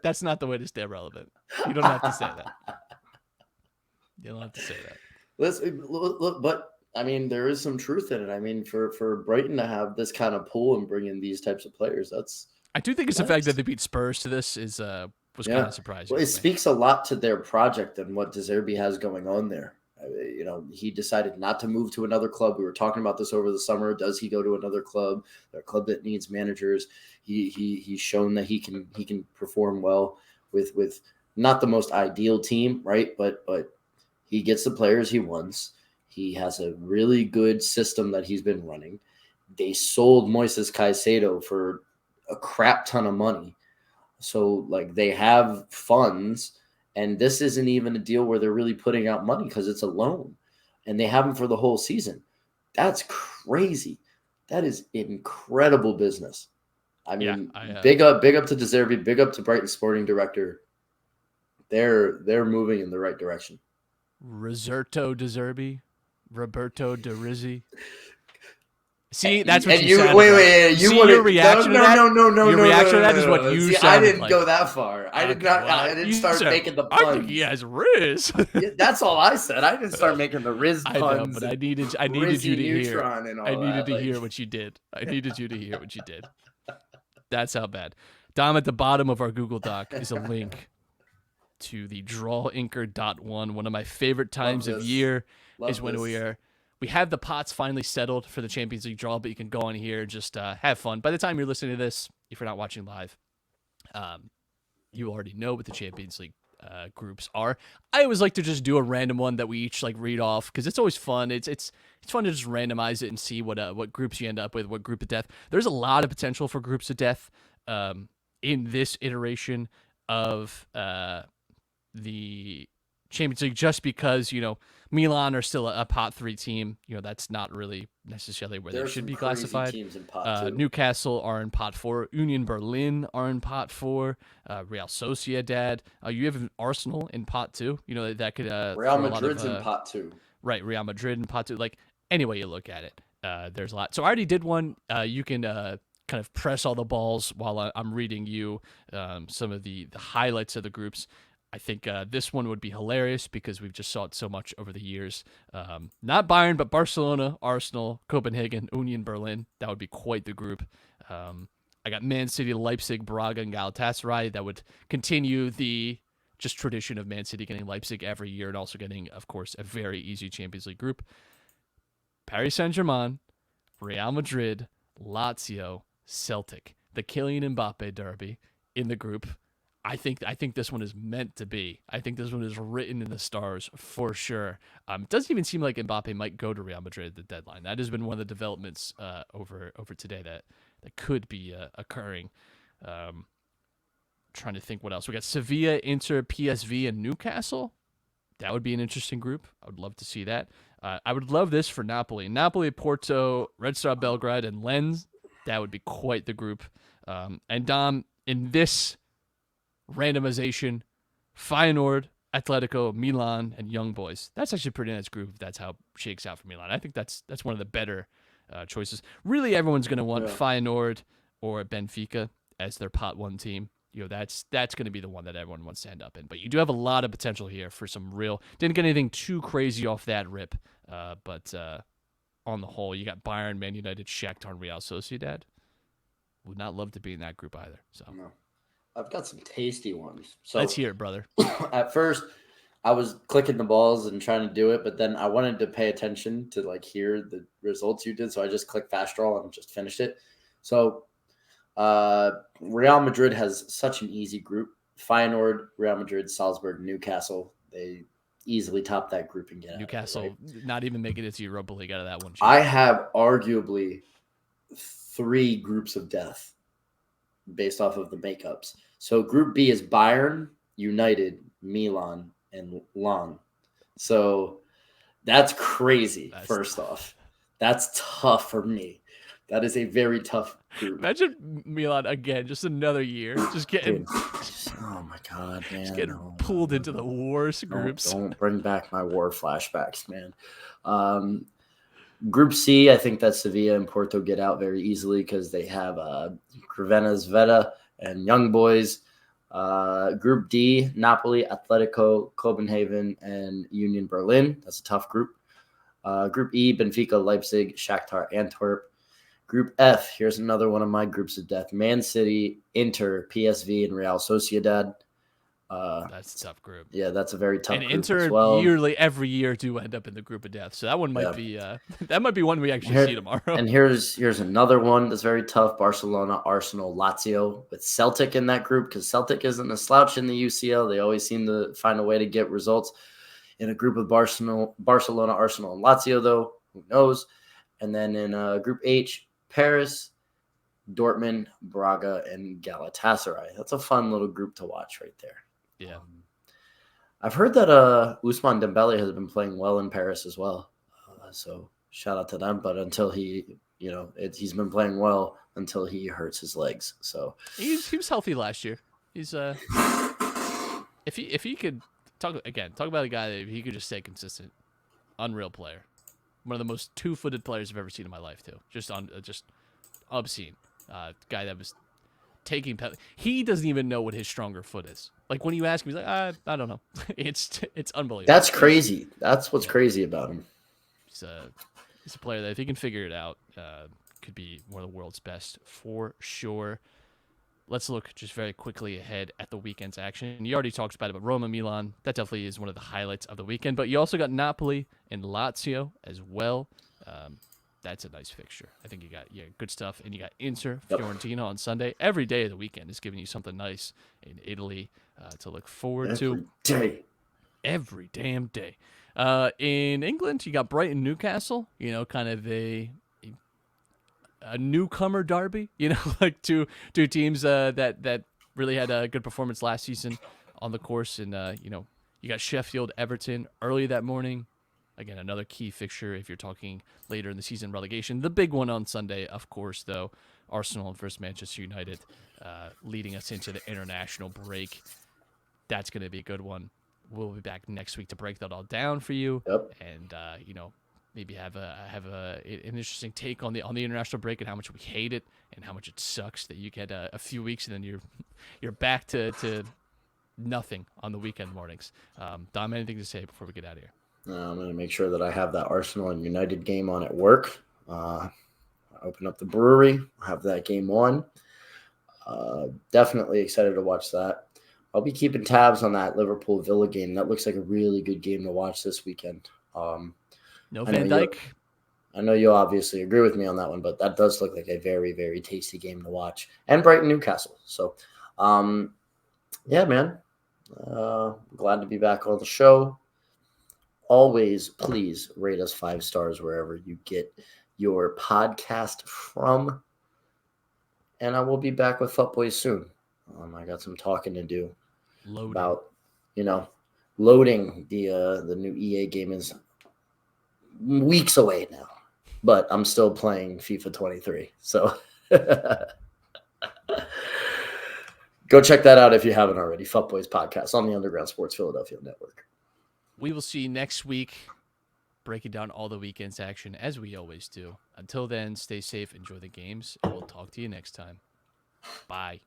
Speaker 3: That's not the way to stay relevant. You don't have to say that. You don't have to say that.
Speaker 4: Look, but I mean, there is some truth in it. I mean, for Brighton to have this kind of pull and bring in these types of players,
Speaker 3: I do think it's the fact that they beat Spurs to this was kind of surprising.
Speaker 4: Well, it speaks a lot to their project and what De Zerbi has going on there. He decided not to move to another club. We were talking about this over the summer. Does he go to another club? A club that needs managers. He's shown that he can perform well with not the most ideal team, right? But he gets the players he wants. He has a really good system that he's been running. They sold Moises Caicedo for a crap ton of money. So like they have funds, and this isn't even a deal where they're really putting out money because it's a loan, and they have him for the whole season. That's crazy. That is incredible business. I mean, big up to De Zerbi, big up to Brighton sporting director. They're moving in the right direction.
Speaker 3: Roberto De Zerbi, Roberto De Rizzi. See, that's what
Speaker 4: And
Speaker 3: you sounded
Speaker 4: wait,
Speaker 3: like.
Speaker 4: you
Speaker 3: See,
Speaker 4: would
Speaker 3: your reaction to that?
Speaker 4: no.
Speaker 3: Your reaction to that is what you
Speaker 4: See, I
Speaker 3: sounded
Speaker 4: didn't
Speaker 3: like.
Speaker 4: go that far. I did
Speaker 3: Okay,
Speaker 4: not.
Speaker 3: well,
Speaker 4: I didn't
Speaker 3: you
Speaker 4: start
Speaker 3: said,
Speaker 4: making the
Speaker 3: I
Speaker 4: puns.
Speaker 3: think he has Riz.
Speaker 4: Yeah, that's all I said. I didn't start making the Riz
Speaker 3: I
Speaker 4: puns.
Speaker 3: know, but I needed you
Speaker 4: Rizzy
Speaker 3: to hear.
Speaker 4: Neutron and all
Speaker 3: I needed
Speaker 4: that,
Speaker 3: to hear what you did. I needed you to hear what you did. That's how bad. Dom, at the bottom of our Google Doc is a link to the drawinker.1. One of my favorite times of year is when we have the pots finally settled for the Champions League draw, but you can go on here and just have fun. By the time you're listening to this, if you're not watching live, you already know what the Champions League groups are. I always like to just do a random one that we each like read off because it's always fun. It's fun to just randomize it and see what groups you end up with, what group of death. There's a lot of potential for groups of death in this iteration of the Champions League, just because, you know, Milan are still a pot 3 team. You know, that's not really necessarily where they should be classified.
Speaker 4: Teams in pot 2.
Speaker 3: Newcastle are in pot 4. Union Berlin are in pot 4. Real Sociedad. You have Arsenal in pot 2. You know, that could
Speaker 4: Real Madrid's in pot 2.
Speaker 3: Right, Real Madrid in pot 2. Like, any way you look at it, there's a lot. So I already did one. You can kind of press all the balls while I'm reading you some of the highlights of the groups. I think this one would be hilarious because we've just saw it so much over the years. Not Bayern, but Barcelona, Arsenal, Copenhagen, Union Berlin. That would be quite the group. I got Man City, Leipzig, Braga, and Galatasaray. That would continue the just tradition of Man City getting Leipzig every year and also getting, of course, a very easy Champions League group. Paris Saint-Germain, Real Madrid, Lazio, Celtic. The Kylian Mbappe derby in the group. I think this one is meant to be. I think this one is written in the stars for sure. It doesn't even seem like Mbappe might go to Real Madrid at the deadline. That has been one of the developments over today that could be occurring. Trying to think what else. We got Sevilla, Inter, PSV, and Newcastle. That would be an interesting group. I would love to see that. I would love this for Napoli. Napoli, Porto, Red Star Belgrade, and Lens. That would be quite the group. And Dom, in this randomization, Feyenoord, Atletico, Milan, and Young Boys. That's actually a pretty nice group if that's how it shakes out for Milan. I think that's one of the better choices. Really, everyone's going to want Feyenoord or Benfica as their pot 1 team. You know, that's going to be the one that everyone wants to end up in. But you do have a lot of potential here for some real... Didn't get anything too crazy off that rip, but on the whole, you got Bayern, Man United, Shakhtar, and Real Sociedad. Would not love to be in that group either. So.
Speaker 4: No. I've got some tasty ones. So
Speaker 3: let's hear it, brother.
Speaker 4: At first, I was clicking the balls and trying to do it, but then I wanted to pay attention to like hear the results you did, so I just clicked fast draw and just finished it. So Real Madrid has such an easy group. Feyenoord, Real Madrid, Salzburg, Newcastle. They easily top that group and get
Speaker 3: Newcastle
Speaker 4: out of it, right?
Speaker 3: Not even making it to Europa League out of that one.
Speaker 4: I have arguably 3 groups of death based off of the makeups. So Group B is Bayern, United, Milan, and Lens. So that's crazy, first off. That's tough for me. That is a very tough group.
Speaker 3: Imagine Milan again, just another year. Just getting...
Speaker 4: oh, my God, man.
Speaker 3: Just getting pulled into the worst groups.
Speaker 4: Don't bring back my war flashbacks, man. Group C, I think that Sevilla and Porto get out very easily because they have Crvena Zvezda and Young Boys. Group D, Napoli, Atletico, Copenhagen, and Union Berlin. That's a tough group. Group E, Benfica, Leipzig, Shakhtar, Antwerp. Group F, here's another one of my groups of death. Man City, Inter, PSV, and Real Sociedad.
Speaker 3: That's a tough group.
Speaker 4: Yeah, that's a very tough
Speaker 3: group
Speaker 4: Inter
Speaker 3: as
Speaker 4: well.
Speaker 3: Every year do end up in the group of death. So that one might be that might be one we actually see tomorrow.
Speaker 4: And here's another one that's very tough. Barcelona, Arsenal, Lazio with Celtic in that group because Celtic isn't a slouch in the UCL. They always seem to find a way to get results. In a group of Barcelona, Arsenal, and Lazio, though, who knows? And then in Group H, Paris, Dortmund, Braga, and Galatasaray. That's a fun little group to watch right there.
Speaker 3: Yeah.
Speaker 4: I've heard that Ousmane Dembele has been playing well in Paris as well. So shout out to them. But until he, he's been playing well until he hurts his legs. So
Speaker 3: he was healthy last year. He's if he could talk about a guy that if he could just stay consistent, unreal player. One of the most two-footed players I've ever seen in my life, too. Just obscene. Guy that was taking he doesn't even know what his stronger foot is. Like when you ask him, he's like, I don't know. It's unbelievable.
Speaker 4: That's crazy. That's what's crazy about him.
Speaker 3: He's a player that if he can figure it out, could be one of the world's best for sure. Let's look just very quickly ahead at the weekend's action. You already talked about it, but Roma Milan, that definitely is one of the highlights of the weekend. But you also got Napoli and Lazio as well. That's a nice fixture. I think you got good stuff. And you got Inter, Fiorentina on Sunday. Every day of the weekend is giving you something nice in Italy to look forward to. Every damn day. In England, you got Brighton, Newcastle. Kind of a newcomer derby. Like two teams that really had a good performance last season on the course. And you got Sheffield, Everton early that morning. Again, another key fixture if you're talking later in the season relegation. The big one on Sunday, of course, though, Arsenal versus Manchester United, leading us into the international break. That's going to be a good one. We'll be back next week to break that all down for you, and maybe have an interesting take on the international break and how much we hate it and how much it sucks that you get a few weeks and then you're back to nothing on the weekend mornings. Dom, anything to say before we get out of here?
Speaker 4: I'm going to make sure that I have that Arsenal and United game on at work. Open up the brewery, have that game on. Definitely excited to watch that. I'll be keeping tabs on that Liverpool Villa game. That looks like a really good game to watch this weekend.
Speaker 3: No Van Dijk.
Speaker 4: I know you obviously agree with me on that one, but that does look like a very, very tasty game to watch. And Brighton Newcastle. So, yeah, man. Glad to be back on the show. Always, please rate us 5 stars wherever you get your podcast from. And I will be back with Footboys soon. I got some talking to do about, loading the new EA game is weeks away now. But I'm still playing FIFA 23. So go check that out if you haven't already. Footboys Podcast on the Underground Sports Philadelphia Network.
Speaker 3: We will see you next week, breaking down all the weekend's action as we always do. Until then, stay safe, enjoy the games, and we'll talk to you next time. Bye.